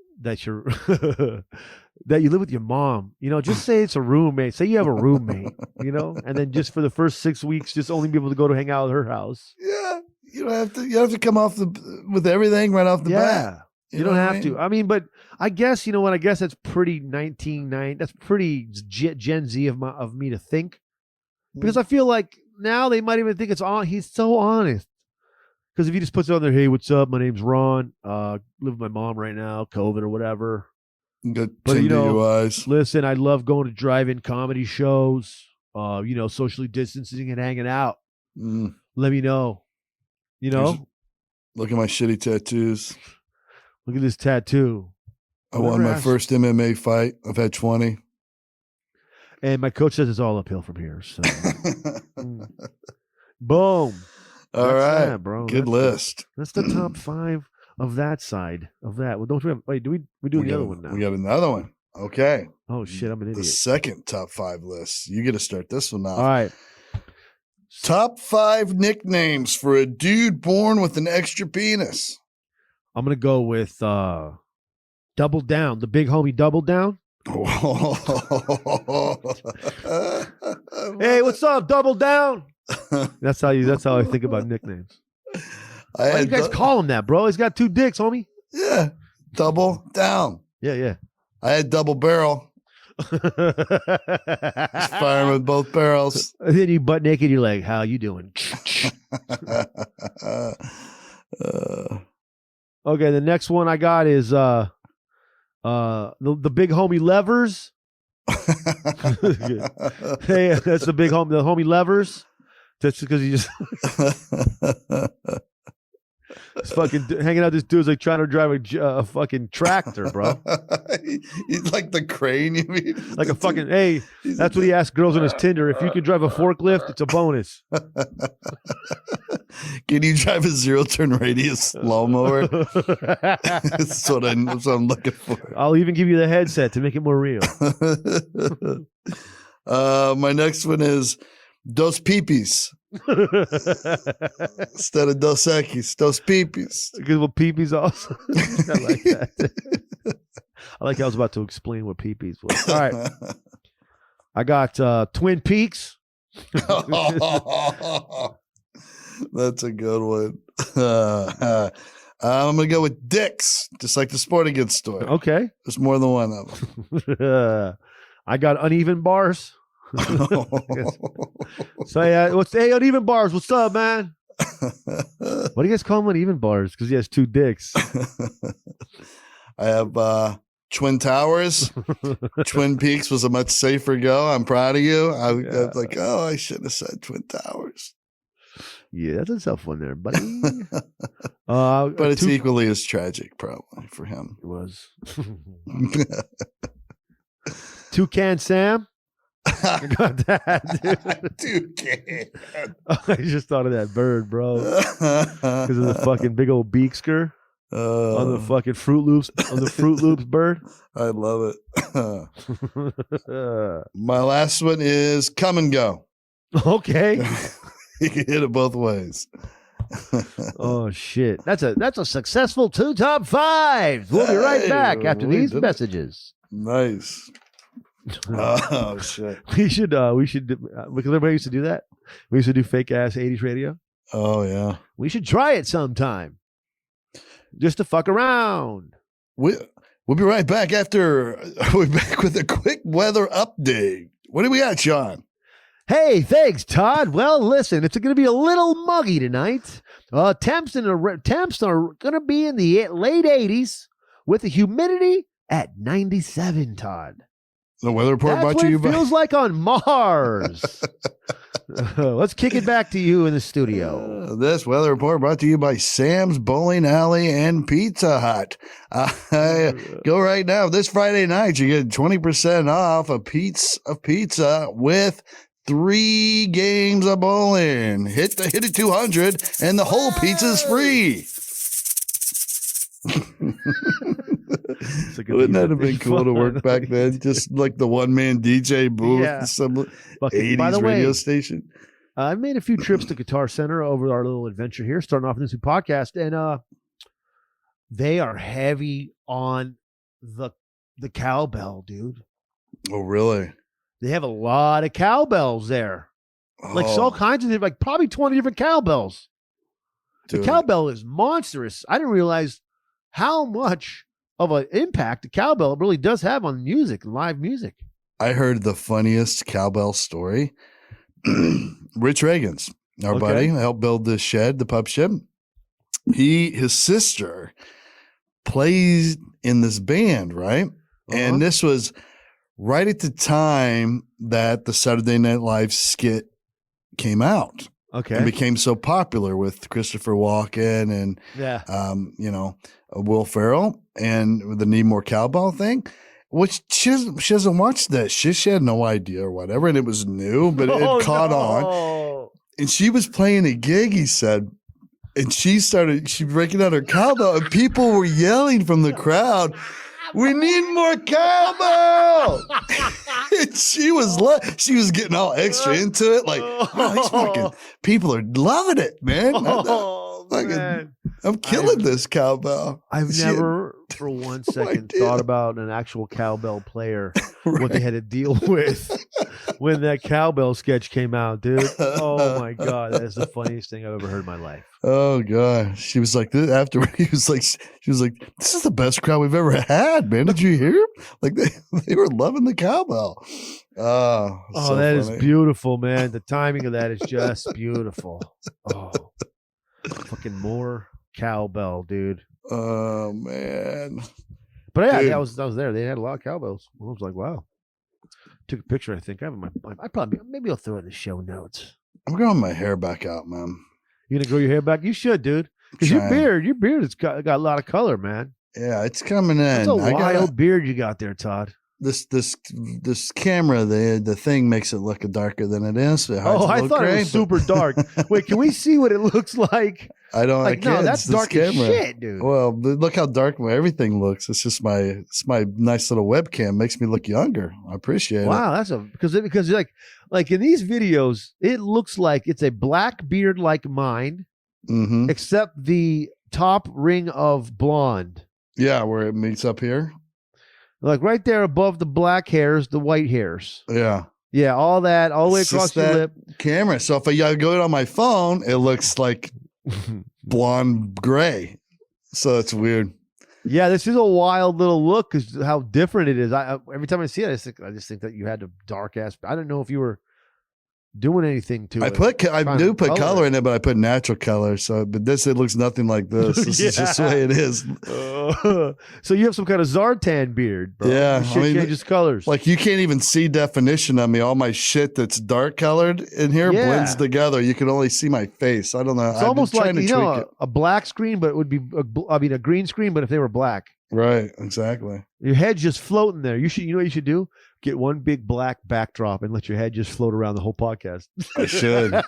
that you live with your mom. Just say it's a roommate. Say you have a roommate. And then just for the first 6 weeks, just only be able to go to hang out at her house. Yeah, you have to come off with everything right off the bat. You don't have to. I mean, but I guess I guess that's pretty 1990. That's pretty Gen Z of me to think, because I feel like now they might even think it's on. He's so honest. Because if he just puts it on there, hey, what's up? My name's Ron. Live with my mom right now, COVID or whatever. But UIs. Listen, I love going to drive-in comedy shows. Socially distancing and hanging out. Let me know. Look at my shitty tattoos. Look at this tattoo. I won my first MMA fight. I've had 20. And my coach says it's all uphill from here. So, boom. All right, that, bro. Good list. That's the top 5 of that side of that. Well, don't we have? Wait, do we do the other one now? We got another one. Okay. Oh shit, I'm an idiot. The second top 5 list. You get to start this one off. All right. Top 5 nicknames for a dude born with an extra penis. I'm gonna go with Double Down, the big homie Double Down. Hey, what's up, Double Down? That's how I think about nicknames. Why you guys call him that, bro? He's got 2 dicks, homie. Yeah, Double Down. Yeah. I had Double Barrel. Firing with both barrels. And then you butt naked. You're like, "How you doing?" Okay, the next one I got is the big homie Levers. Hey, that's the homie Levers. That's because he just it's fucking hanging out. This dude's like trying to drive a fucking tractor, bro. He's like the crane, you mean? Like a fucking, hey, that's what he asked girls on his Tinder. If you can drive a forklift, it's a bonus. Can you drive a 0-turn radius lawnmower? That's what I'm looking for. I'll even give you the headset to make it more real. My next one is Dos Peepees. Instead of Dos Equis, Dos Peepees. Because what peepees also. I like that. I like I was about to explain what peepees was. All right. I got Twin Peaks. That's a good one. I'm going to go with Dick's, just like the sporting goods store. Okay. There's more than one of them. I got Uneven Bars. So hey, Uneven Bars, what's up, man? What do you guys call him Uneven Bars? Because he has 2 dicks. I have Twin Towers. Twin Peaks was a much safer go. I'm proud of you. I was like, I shouldn't have said Twin Towers. Yeah, that's a tough one there, buddy. But it's equally as tragic, probably, for him. It was. Toucan Sam. I got that, dude. Toucan. I just thought of that bird, bro. Because of the fucking big old beaksker on the fucking Fruit Loops, bird. I love it. My last one is Come and Go. Okay. You can hit it both ways. Oh shit! That's a successful 2 top 5s. We'll be right back after these messages. Nice. Oh shit! We should because everybody used to do that. We used to do fake ass 80s radio. Oh yeah. We should try it sometime, just to fuck around. We'll be right back after we're back with a quick weather update. What do we got, Shaun? Hey, thanks, Todd. Well, listen, it's going to be a little muggy tonight. Temps are going to be in the late 80s with the humidity at 97, Todd. The weather report brought to you by... feels like on Mars. Let's kick it back to you in the studio. This weather report brought to you by Sam's Bowling Alley and Pizza Hut. Go right now. This Friday night, you get 20% off a piece of pizza with 3 games of bowling. Hit it 200 and the whole pizza is free. Wouldn't that have been cool to work back then? Just like the one-man DJ booth, some 80s radio station. I made a few trips to Guitar Center over our little adventure here, starting off this new podcast, and they are heavy on the cowbell, dude. Oh, really? They have a lot of cowbells there. Like all kinds of, like probably 20 different cowbells. Dude. The cowbell is monstrous. I didn't realize how much of an impact the cowbell really does have on music, live music. I heard the funniest cowbell story. Rich Reagan's, our buddy, helped build this shed, the pub shed. His sister plays in this band, right? And this was right at the time that the Saturday Night Live skit came out. Okay. And became so popular with Christopher Walken and, Will Ferrell and with the Need More Cowbell thing, which she hasn't watched that shit. She had no idea or whatever. And it was new, but it caught on. And she was playing a gig, he said, and she breaking out her cowbell and people were yelling from the crowd, "We need more cowbell!" And she was getting all extra into it. Like, oh, these fucking people are loving it, man. I'm killing this cowbell. I've never for one second thought about an actual cowbell player, what they had to deal with when that cowbell sketch came out, dude. Oh my God. That is the funniest thing I've ever heard in my life. Oh God. She was like, after she was like, "This is the best crowd we've ever had, man. Did you hear?" Like they were loving the cowbell. Oh, so that funny. Is beautiful, man. The timing of that is just beautiful. Oh, fucking more cowbell, dude. Oh man. But yeah, I was there. They had a lot of cowbells. I was like, wow. Took a picture, I think. Maybe I'll throw it in the show notes. I'm growing my hair back out, man. You gonna grow your hair back? You should, dude. Because your beard has got a lot of color, man. Yeah, it's coming in. That's a wild beard you got there, Todd. This camera, the thing makes it look darker than it is. I thought it was super dark. Wait, can we see what it looks like? I don't. Like, no, that's dark as shit, dude. Well, look how dark everything looks. It's just my nice little webcam makes me look younger. I appreciate it. Wow, that's because like in these videos, it looks like it's a black beard like mine, except the top ring of blonde. Yeah, where it meets up here. Like right there above the black hairs, the white hairs. Yeah. Yeah, all the way across your lip. Camera. So if I go on my phone, it looks like blonde gray. So it's weird. Yeah, this is a wild little look because how different it is. Every time I see it, I just think that you had a dark ass. I don't know if you were doing anything to it. I do put color in it, but I put natural color. So, but it looks nothing like this. This is just the way it is. So you have some kind of Zartan beard, bro. Yeah, changes colors. Like you can't even see definition on me. All my shit that's dark colored in here blends together. You can only see my face. I don't know. It's almost like a black screen, but it would be a green screen, but if they were black. Right. Exactly. Your head's just floating there. You know what you should do? Get one big black backdrop and let your head just float around the whole podcast. I should.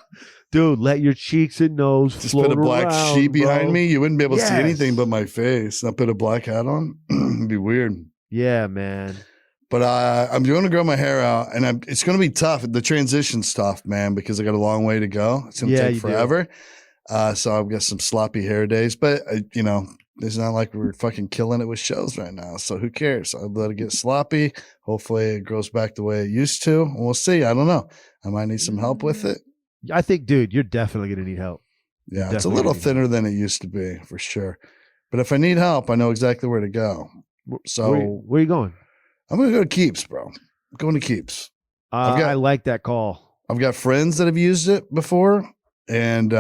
Dude, let your cheeks and nose just float put a black around, sheet behind me. You wouldn't be able to see anything but my face. I put a black hat on. It'd be weird. Yeah, man. But I'm going to grow my hair out, and it's going to be tough. The transition's tough, man, because I got a long way to go. It's going to take forever. So I've got some sloppy hair days, but it's not like we're fucking killing it with shows right now. So who cares? I'll let it get sloppy. Hopefully it grows back the way it used to. We'll see. I don't know. I might need some help with it. I think, dude, you're definitely going to need help. Yeah, it's a little thinner than it used to be for sure. But if I need help, I know exactly where to go. So where are you going? I'm going to go to Keeps, bro. I'm going to Keeps. I like that call. I've got friends that have used it before, and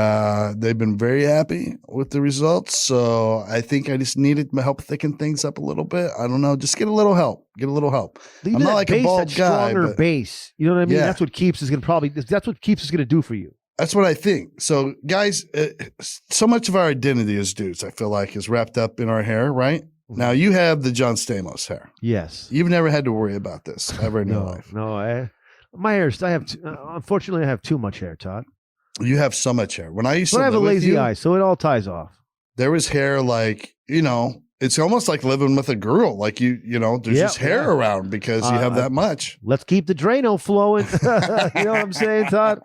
they've been very happy with the results. So I think I just needed my help thicken things up a little bit. I don't know. Just get a little help. I'm not like a bald guy. Stronger base. You know what I mean? Yeah. That's what Keeps is going to do for you. That's what I think. So guys, so much of our identity as dudes, I feel like, is wrapped up in our hair, right? Mm-hmm. Now you have the John Stamos hair. Yes. You've never had to worry about this ever in your life. No, my hair, unfortunately, I have too much hair, Todd. You have so much hair. When I used to I have a lazy eye, so it all ties off. There was hair like, it's almost like living with a girl. Like there's just hair around because you have that much. Let's keep the Drano flowing. You know what I'm saying, Todd?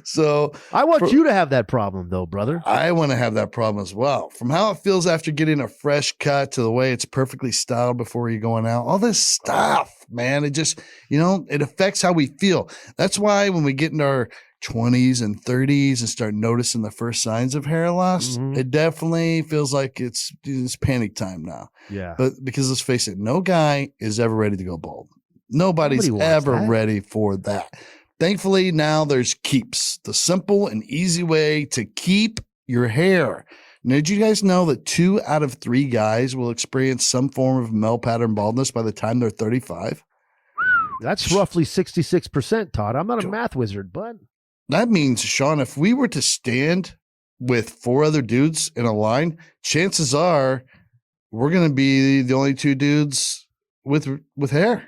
So I want you to have that problem though, brother. I want to have that problem as well. From how it feels after getting a fresh cut to the way it's perfectly styled before you're going out, all this stuff, man, it just, it affects how we feel. That's why when we get into our 20s and 30s and start noticing the first signs of hair loss, it definitely feels like it's panic time now. Yeah. But because let's face it, no guy is ever ready to go bald. Nobody's ever ready for that. Thankfully, now there's Keeps, the simple and easy way to keep your hair. Now, did you guys know that 2 out of 3 guys will experience some form of male pattern baldness by the time they're 35? That's roughly 66%, Todd. I'm not a math wizard, but that means, Shaun, if we were to stand with 4 other dudes in a line, chances are we're going to be the only 2 dudes with hair.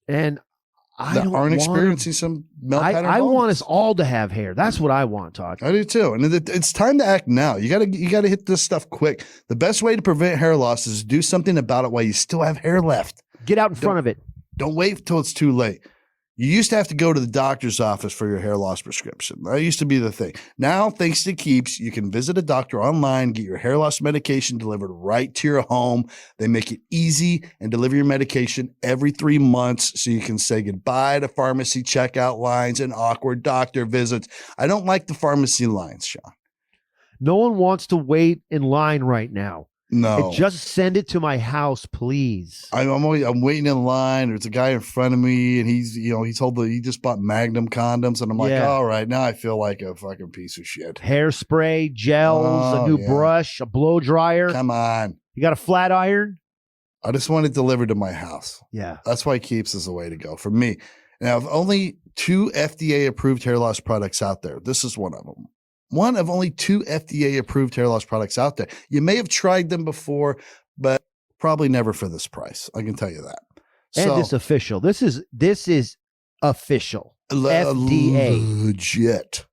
And I aren't experiencing some male pattern I baldness. want us all to have hair. That's what I want, Todd. I do too. And it's time to act now. You got to hit this stuff quick. The best way to prevent hair loss is to do something about it while you still have hair left. Get out in front of it. Don't wait till it's too late. You used to have to go to the doctor's office for your hair loss prescription. That used to be the thing. Now, thanks to Keeps, you can visit a doctor online, get your hair loss medication delivered right to your home. They make it easy and deliver your medication every 3 months so you can say goodbye to pharmacy checkout lines and awkward doctor visits. I don't like the pharmacy lines, Shaun. No one wants to wait in line right now. No. Just send it to my house, please. I'm waiting in line. There's a guy in front of me, and he just bought Magnum condoms, and I'm like, all right, now I feel like a fucking piece of shit. Hairspray, gels, a new brush, a blow dryer. Come on. You got a flat iron? I just want it delivered to my house. Yeah. That's why Keeps is the way to go for me. Now, only 2 FDA-approved hair loss products out there. This is one of them. One of only 2 FDA-approved hair loss products out there. You may have tried them before, but probably never for this price. I can tell you that. And it's official. This is official. FDA. Legit.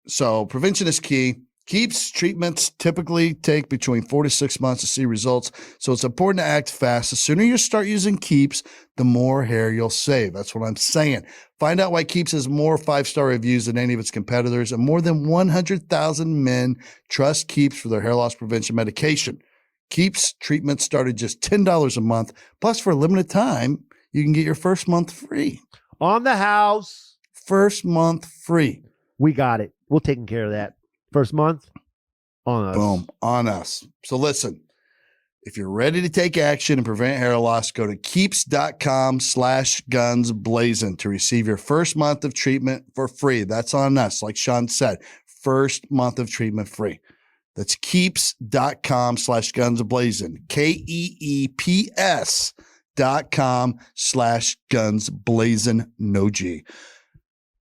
So prevention is key. Keeps treatments typically take between 4 to 6 months to see results. So it's important to act fast. The sooner you start using Keeps, the more hair you'll save. That's what I'm saying. Find out why Keeps has more 5-star reviews than any of its competitors, and more than 100,000 men trust Keeps for their hair loss prevention medication. Keeps treatments start at just $10 a month. Plus, for a limited time, you can get your first month free. On the house. First month free. We got it. We're taking care of that. First month, on us. Boom, on us. So listen, if you're ready to take action and prevent hair loss, go to keeps.com/gunsblazin to receive your first month of treatment for free. That's on us. Like Shaun said, first month of treatment free. That's keeps.com/gunsblazin. KEEPS.com/gunsblazin. No G.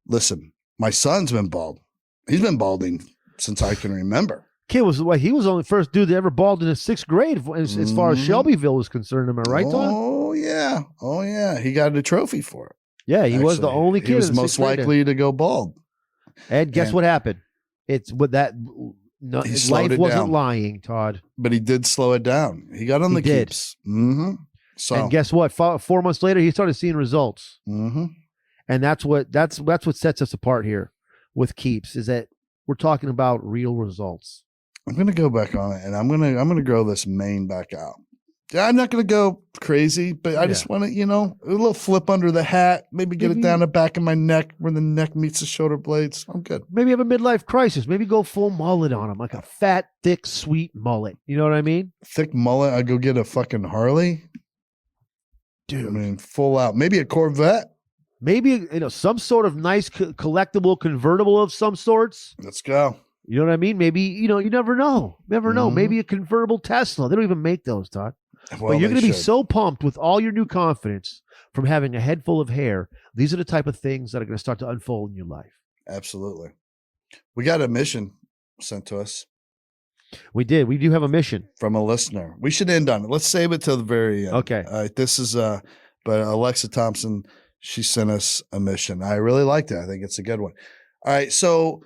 Listen, my son's been bald. He's been balding since I can remember. Kid he was only the first dude that ever balded in 6th grade as far as Shelbyville was concerned. Am I right, Tom? Oh yeah. He got a trophy for it. Yeah, he was the only kid. He was most likely to go bald. And guess what happened? It's with that. No, his life wasn't lying, Todd. But he did slow it down. He got on the Keeps. Mm-hmm. So, and guess what? 4 months later, he started seeing results. Mm-hmm. And that's what sets us apart here with Keeps, is that we're talking about real results. I'm going to go back on it, and I'm going to grow this mane back out. I'm not going to go crazy, but I just want to, a little flip under the hat, maybe get it down the back of my neck where the neck meets the shoulder blades. I'm good. Maybe have a midlife crisis. Maybe go full mullet on him, like a fat, thick, sweet mullet. You know what I mean? Thick mullet. I go get a fucking Harley. Dude. I mean, full out. Maybe a Corvette. Maybe, some sort of nice collectible convertible of some sorts. Let's go. You know what I mean? Maybe, you never know. Never know. Maybe a convertible Tesla. They don't even make those, Todd. Well, but you're going to be so pumped with all your new confidence from having a head full of hair. These are the type of things that are going to start to unfold in your life. Absolutely. We got a mission sent to us. We did. We do have a mission. From a listener. We should end on it. Let's save it till the very end. Okay. All right. This is but Alexa Thompson. She sent us a mission. I really liked it. I think it's a good one. All right. So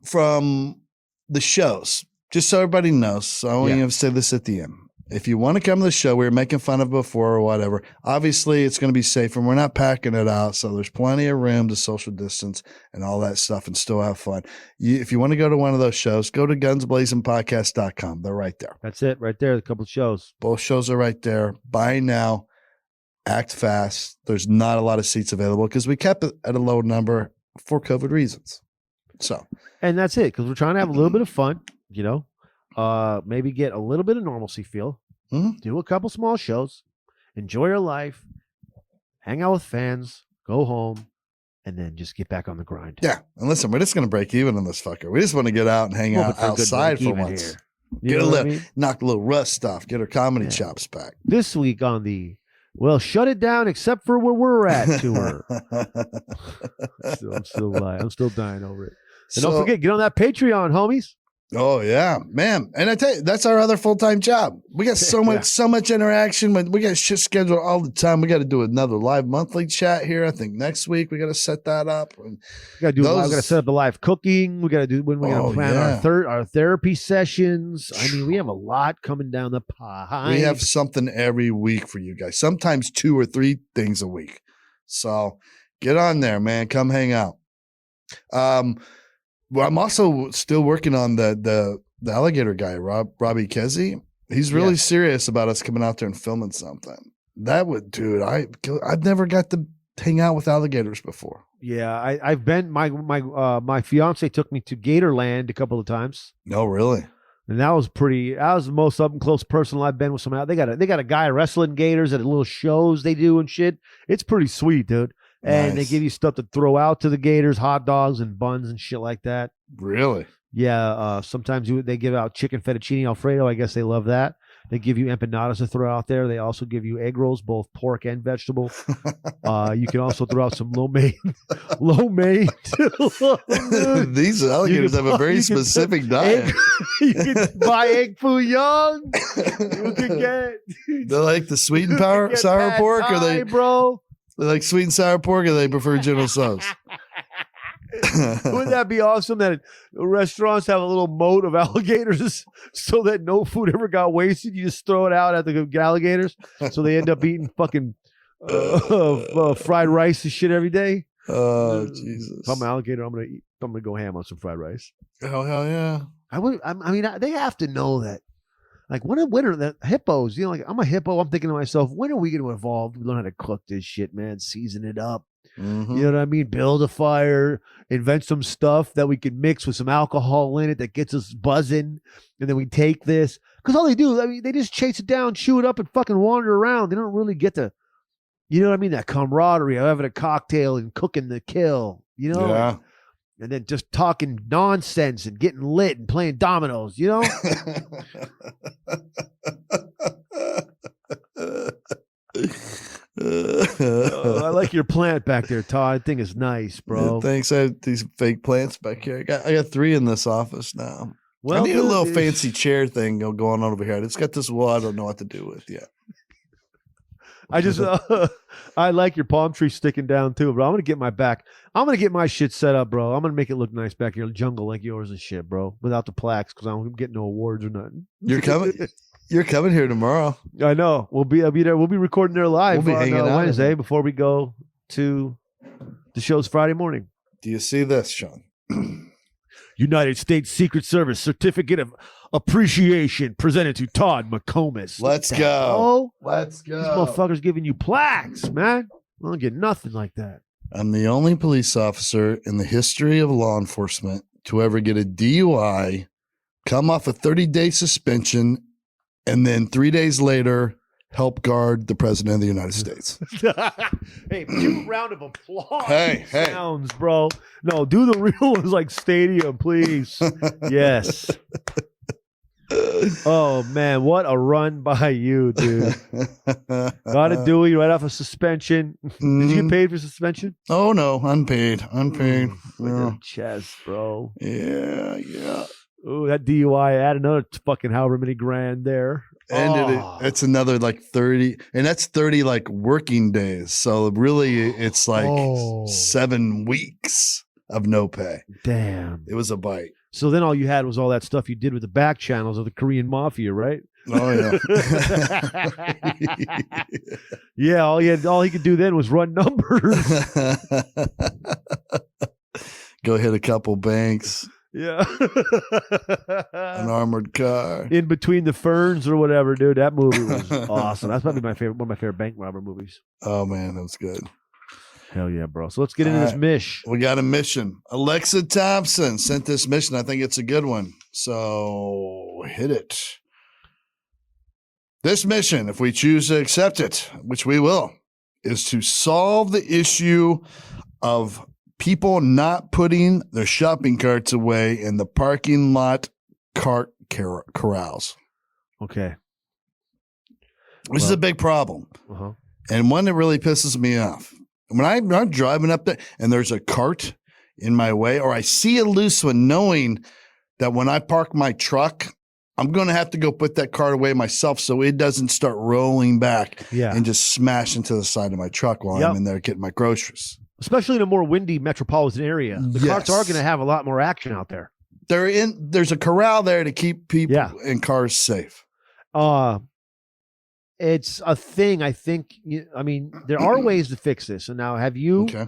from the shows, just so everybody knows, so I only have to say this at the end. If you want to come to the show, we were making fun of it before or whatever. Obviously, it's going to be safe, and we're not packing it out, so there's plenty of room to social distance and all that stuff and still have fun. If you want to go to one of those shows, go to gunsblazinpodcast.com. They're right there. That's it right there, a couple of shows. Both shows are right there. Buy now. Act fast. There's not a lot of seats available because we kept it at a low number for COVID reasons. And that's it, because we're trying to have a little bit of fun, maybe get a little bit of normalcy feel, do a couple small shows, enjoy your life, hang out with fans, go home, and then just get back on the grind. Yeah. And listen, we're just going to break even on this fucker. We just want to get out and hang out outside for once. Knock a little rust off, get our comedy chops back. This week on the shut it down except for where we're at tour. I'm still dying over it. And don't forget, get on that Patreon, homies. Oh yeah, man. And I tell you, that's our other full-time job. We got so much interaction. We got shit scheduled all the time. We got to do another live monthly chat here. I think next week we got to set that up. We got to set up the live cooking. We got to do when we got to plan our therapy sessions. I mean, we have a lot coming down the pipe. We have something every week for you guys. Sometimes 2 or 3 things a week. So get on there, man. Come hang out. Well, I'm also still working on the Alligator guy, Robbie Kesey. He's really serious about us coming out there and filming something. That would, dude. I've never got to hang out with alligators before. Yeah, I've been. My fiance took me to Gatorland a couple of times. No, really. And that was the most up and close personal I've been with someone. They got a guy wrestling gators at little shows they do and shit. It's pretty sweet, dude. And they give you stuff to throw out to the gators, hot dogs and buns and shit like that. Really? Yeah. Sometimes they give out chicken fettuccine Alfredo. I guess they love that. They give you empanadas to throw out there. They also give you egg rolls, both pork and vegetable. You can also throw out some lo mein. These alligators have a very specific diet. You can buy egg foo young. You can get. They like the sweet and sour pork, or they like sweet and sour pork, or they prefer General Tso's? Wouldn't that be awesome that restaurants have a little moat of alligators so that no food ever got wasted? You just throw it out at the alligators, so they end up eating fucking fried rice and shit every day. Oh Jesus! If I'm an alligator, I'm gonna go ham on some fried rice. Oh hell yeah! I mean, they have to know that. Like, when are the hippos? Like, I'm a hippo. I'm thinking to myself, when are we going to evolve? We learn how to cook this shit, man. Season it up. Mm-hmm. You know what I mean? Build a fire, invent some stuff that we can mix with some alcohol in it that gets us buzzing. And then we take this. Because all they do, I mean, they just chase it down, chew it up, and fucking wander around. They don't really get to, you know what I mean? That camaraderie of having a cocktail and cooking the kill, you know? Yeah. And then just talking nonsense and getting lit and playing dominoes, you know? I like your plant back there, Todd. I think it's nice, bro. Yeah, thanks. I have these fake plants back here. I got 3 in this office now. Well, I need a little fancy chair thing going on over here. It's got this wall I don't know what to do with yet. I just, I like your palm tree sticking down too, but I'm going to get my back. I'm going to get my shit set up, bro. I'm going to make it look nice back here, jungle like yours and shit, bro, without the plaques because I'm getting no awards or nothing. You're coming here tomorrow. I know. I'll be there. We'll be recording there live on Wednesday before we go to the show's Friday morning. Do you see this, Shaun? United States Secret Service Certificate of Appreciation presented to Todd McComas. Let's go. Let's go. These motherfuckers giving you plaques, man. I don't get nothing like that. I'm the only police officer in the history of law enforcement to ever get a DUI, come off a 30-day suspension, and then 3 days later help guard the president of the United States. Hey, give a round of applause. Hey. Sounds, bro. No, do the real ones like stadium, please. Yes. Oh, man, what a run by you, dude. Got a Dewey right off a suspension. Did you get paid for suspension? Oh, no, unpaid. Yeah. Chest, bro. Yeah. Ooh, that DUI, add another fucking however many grand there. And it's another like 30, and that's 30 like working days. So really it's like 7 weeks of no pay. Damn. It was a bite. So then all you had was all that stuff you did with the back channels of the Korean mafia, right? Oh yeah. Yeah, all he could do then was run numbers. Go hit a couple banks. Yeah. An armored car. In Between the Ferns or whatever, dude. That movie was awesome. That's probably one of my favorite bank robber movies. Oh man, that was good. Hell yeah, bro. So let's get into this mish. We got a mission. Alexa Thompson sent this mission. I think it's a good one. So hit it. This mission, if we choose to accept it, which we will, is to solve the issue of people not putting their shopping carts away in the parking lot cart corrals. Okay. This is a big problem. Uh-huh. And one that really pisses me off. When I'm driving up there and there's a cart in my way, or I see a loose one, knowing that when I park my truck, I'm going to have to go put that cart away myself so it doesn't start rolling back and just smash into the side of my truck while I'm in there getting my groceries. Especially in a more windy metropolitan area. The carts are going to have a lot more action out there. There's a corral there to keep people and cars safe. It's a thing, I think. I mean, there are ways to fix this. And now, have you? Okay.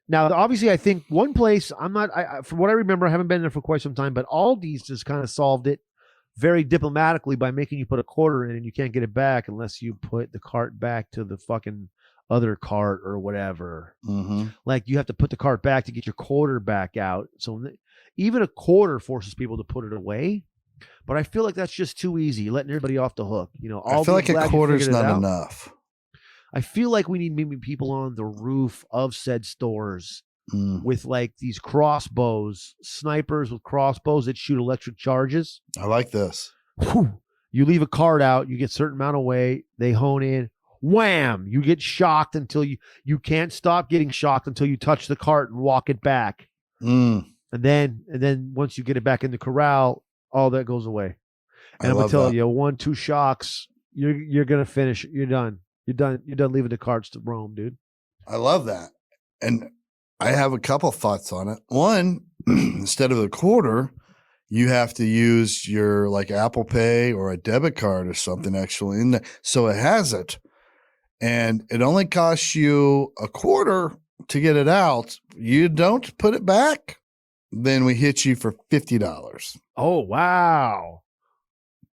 Now, obviously, I think one place, from what I remember, I haven't been there for quite some time, but Aldi's just kind of solved it very diplomatically by making you put a quarter in and you can't get it back unless you put the cart back to the fucking other cart or whatever. Mm-hmm. Like you have to put the cart back to get your quarter back out. So even a quarter forces people to put it away. But I feel like that's just too easy, letting everybody off the hook. You know, I feel like a quarter's not enough. I feel like we need maybe people on the roof of said stores with like these crossbows, snipers with crossbows that shoot electric charges. I like this. Whew. You leave a cart out, you get a certain amount of weight, they hone in, wham, you get shocked until you can't stop getting shocked until you touch the cart and walk it back. And then once you get it back in the corral, all that goes away. And I'm gonna tell you, 1-2 shocks, you're gonna finish. You're done. You're done leaving the carts to roam, dude. I love that. And I have a couple thoughts on it. One, instead of a quarter, you have to use your like Apple Pay or a debit card or something actually in there. So it has it. And it only costs you a quarter to get it out. You don't put it back, then we hit you for $50. Oh, wow.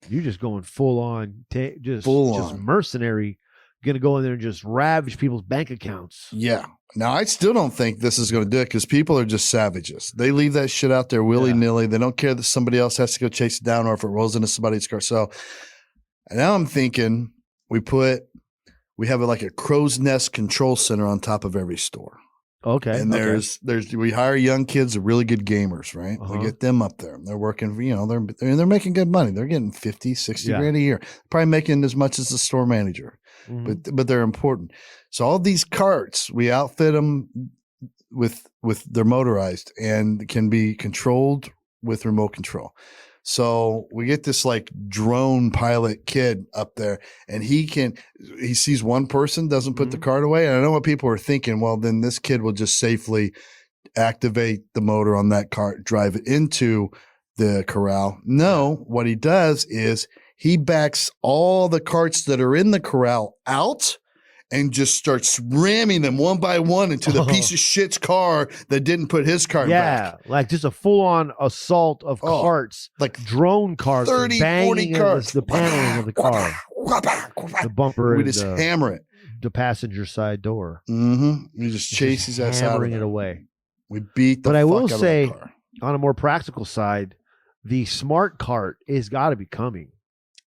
You're just going full on, just mercenary. Going to go in there and just ravage people's bank accounts. Yeah. Now, I still don't think this is going to do it because people are just savages. They leave that shit out there willy-nilly. They don't care that somebody else has to go chase it down or if it rolls into somebody's car. So now I'm thinking we have like a crow's nest control center on top of every store. Okay. And we hire young kids, really good gamers, right? Uh-huh. We get them up there. They're working, they're making good money. They're getting 50, 60 grand a year. Probably making as much as the store manager. Mm-hmm. But they're important. So all these carts, we outfit them with they're motorized and can be controlled with remote control. So we get this like drone pilot kid up there and he sees one person, doesn't put the cart away. And I know what people are thinking. Well, then this kid will just safely activate the motor on that cart, drive it into the corral. No, what he does is he backs all the carts that are in the corral out and just starts ramming them one by one into the piece of shit's car that didn't put his car back. Yeah, like just a full-on assault of carts, like drone cars, 30, 40 cars. The paneling of the car, the bumper, we just hammer it. The passenger side door. Mm-hmm. We just chase his ass out, hammering it away. We beat the. But I fuck will out say, of the car. On a more practical side, the smart cart is got to be coming.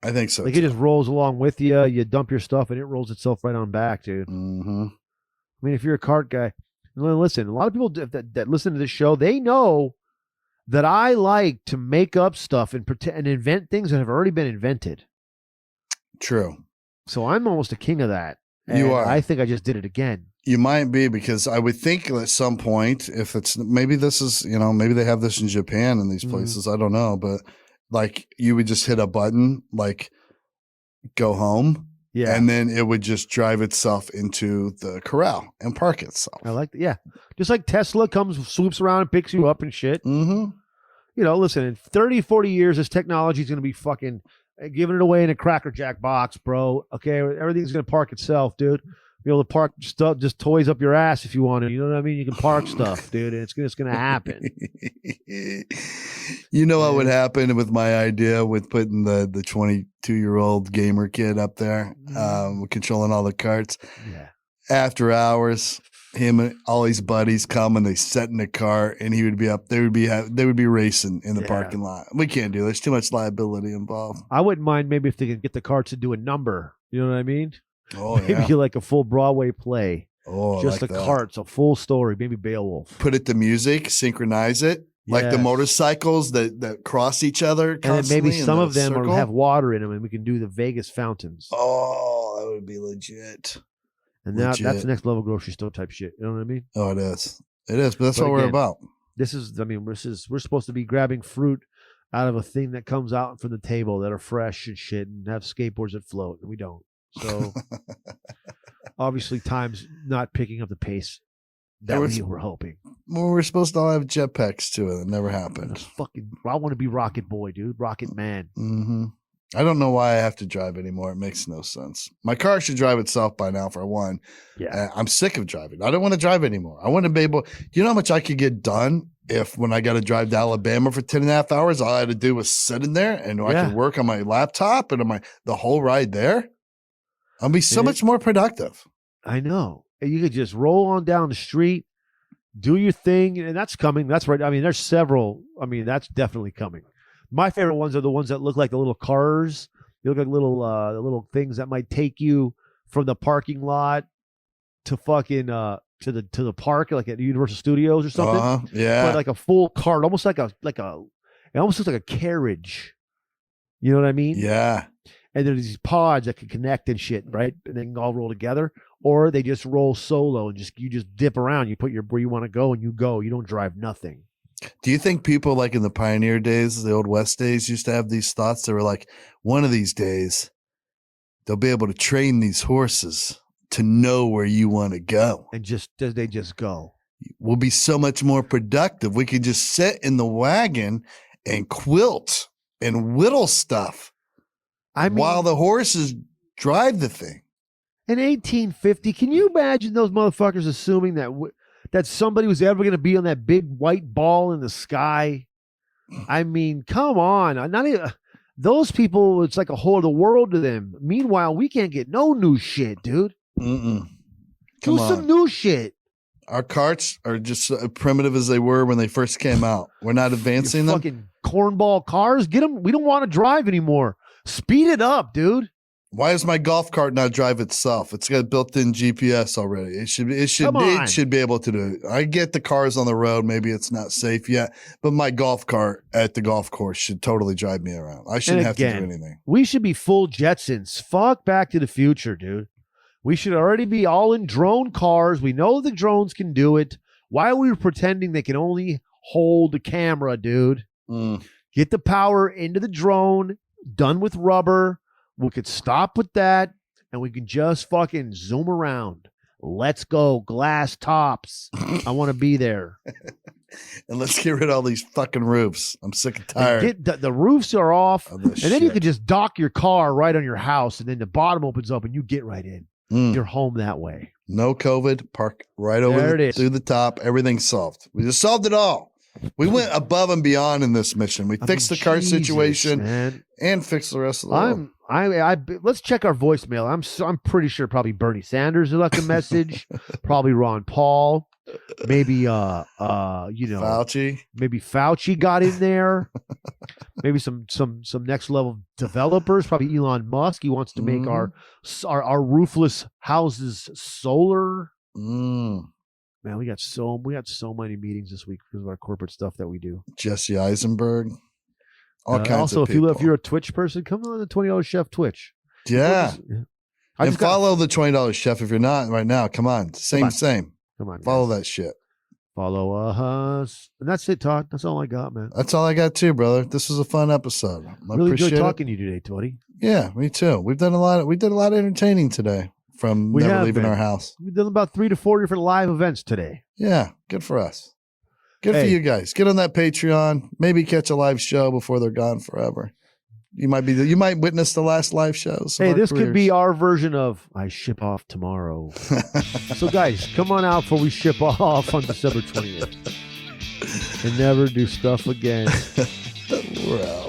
I think so. Like it just rolls along with you. You dump your stuff and it rolls itself right on back, dude. Mm-hmm. I mean, if you're a cart guy, listen, a lot of people that listen to this show, they know that I like to make up stuff and pretend and invent things that have already been invented. True. So I'm almost a king of that. You are. I think I just did it again. You might be, because I would think at some point, if it's maybe this is, maybe they have this in Japan and these places. I don't know, but like you would just hit a button, like go home. Yeah. And then it would just drive itself into the corral and park itself. I like that. Yeah. Just like Tesla swoops around and picks you up and shit. Mm-hmm. Listen, in 30, 40 years, this technology is going to be fucking giving it away in a Cracker Jack box, bro. Okay. Everything's going to park itself, dude. Be able to park stuff, just toys up your ass if you want to. You know what I mean? You can park stuff, dude, and it's going to happen. What would happen with my idea with putting the 22-year-old gamer kid up there, controlling all the carts. Yeah. After hours, him and all his buddies come and they sit in the car, and he would be up. They would be racing in the parking lot. We can't do. There's too much liability involved. I wouldn't mind maybe if they could get the carts to do a number. You know what I mean? Oh, maybe like a full Broadway play. Oh, just like the carts, a full story. Maybe Beowulf. Put it to music, synchronize it, like the motorcycles that cross each other constantly. And maybe some of them have water in them, and we can do the Vegas fountains. Oh, that would be legit. And that's the next level grocery store type shit. You know what I mean? Oh, it is. It is. But that's what we're about. We're supposed to be grabbing fruit out of a thing that comes out from the table that are fresh and shit, and have skateboards that float, and we don't. So obviously time's not picking up the pace that we were hoping. Well, we're supposed to all have jetpacks too. It never happened. I want to be Rocket Boy, dude. Rocket Man. Mm-hmm. I don't know why I have to drive anymore. It makes no sense. My car should drive itself by now, for one. Yeah. I'm sick of driving. I don't want to drive anymore. I want to be able. Do you know how much I could get done if when I got to drive to Alabama for 10.5 hours, all I had to do was sit in there and I could work on my laptop and the whole ride there? I'll be so much more productive. I know. And you could just roll on down the street, do your thing, and that's coming. That's right. I mean, there's several. I mean, that's definitely coming. My favorite ones are the ones that look like the little cars. They look like little things that might take you from the parking lot to fucking to the park, like at Universal Studios or something. Yeah. But like a full cart, almost like it almost looks like a carriage. You know what I mean? Yeah. And there's these pods that can connect and shit, right? And they can all roll together, or they just roll solo and you just dip around. You put where you want to go and you go. You don't drive nothing. Do you think people like in the pioneer days, the old West days, used to have these thoughts? They were like, one of these days, they'll be able to train these horses to know where you want to go. And they just go. We'll be so much more productive. We could just sit in the wagon and quilt and whittle stuff. While the horses drive the thing. In 1850, can you imagine those motherfuckers assuming that somebody was ever going to be on that big white ball in the sky? I mean, come on. Not even, those people, it's like a whole other world to them. Meanwhile, we can't get no new shit, dude. Do some new shit. Our carts are just as primitive as they were when they first came out. We're not advancing them. Fucking cornball cars. Get them. We don't want to drive anymore. Speed it up, dude. Why does my golf cart not drive itself? It's got built-in GPS already. It should be able to do it. I get the cars on the road. Maybe it's not safe yet, but my golf cart at the golf course should totally drive me around. I shouldn't have to do anything. We should be full Jetsons. Fuck Back to the Future, dude. We should already be all in drone cars. We know the drones can do it. Why are we pretending they can only hold the camera, dude? Get the power into the drone. Done with rubber. We could stop with that and we can just fucking zoom around. Let's go. Glass tops. I want to be there. And let's get rid of all these fucking roofs. I'm sick and tired. The roofs are off. And then you could just dock your car right on your house and then the bottom opens up and you get right in. You're home that way. No COVID. Park right over through the top. Everything's solved. We just solved it all. We went above and beyond in this mission. We fixed the car situation, man, and fixed the rest of the world. Let's check our voicemail. I'm pretty sure probably Bernie Sanders left a message. Probably Ron Paul. Maybe Fauci. Maybe Fauci got in there. Maybe some next level developers. Probably Elon Musk. He wants to make our roofless houses solar. Man, we got so many meetings this week because of our corporate stuff that we do. Jesse Eisenberg. All kinds also, of people. if you're a Twitch person, come on the $20 Chef Twitch. Yeah. And follow the $20 Chef if you're not right now. Come on. Same. Come on. Follow that shit. Follow us. And that's it, Todd. That's all I got, man. That's all I got too, brother. This was a fun episode. I really enjoyed talking to you today, Tony. Yeah, me too. We did a lot of entertaining today from never leaving our house. We've done about 3 to 4 different live events today. Yeah, good for us. Good for you guys. Get on that Patreon. Maybe catch a live show before they're gone forever. You might witness the last live shows. Hey, this could be our version of I ship off tomorrow. So guys, come on out before we ship off on December 20th. And never do stuff again. We're out.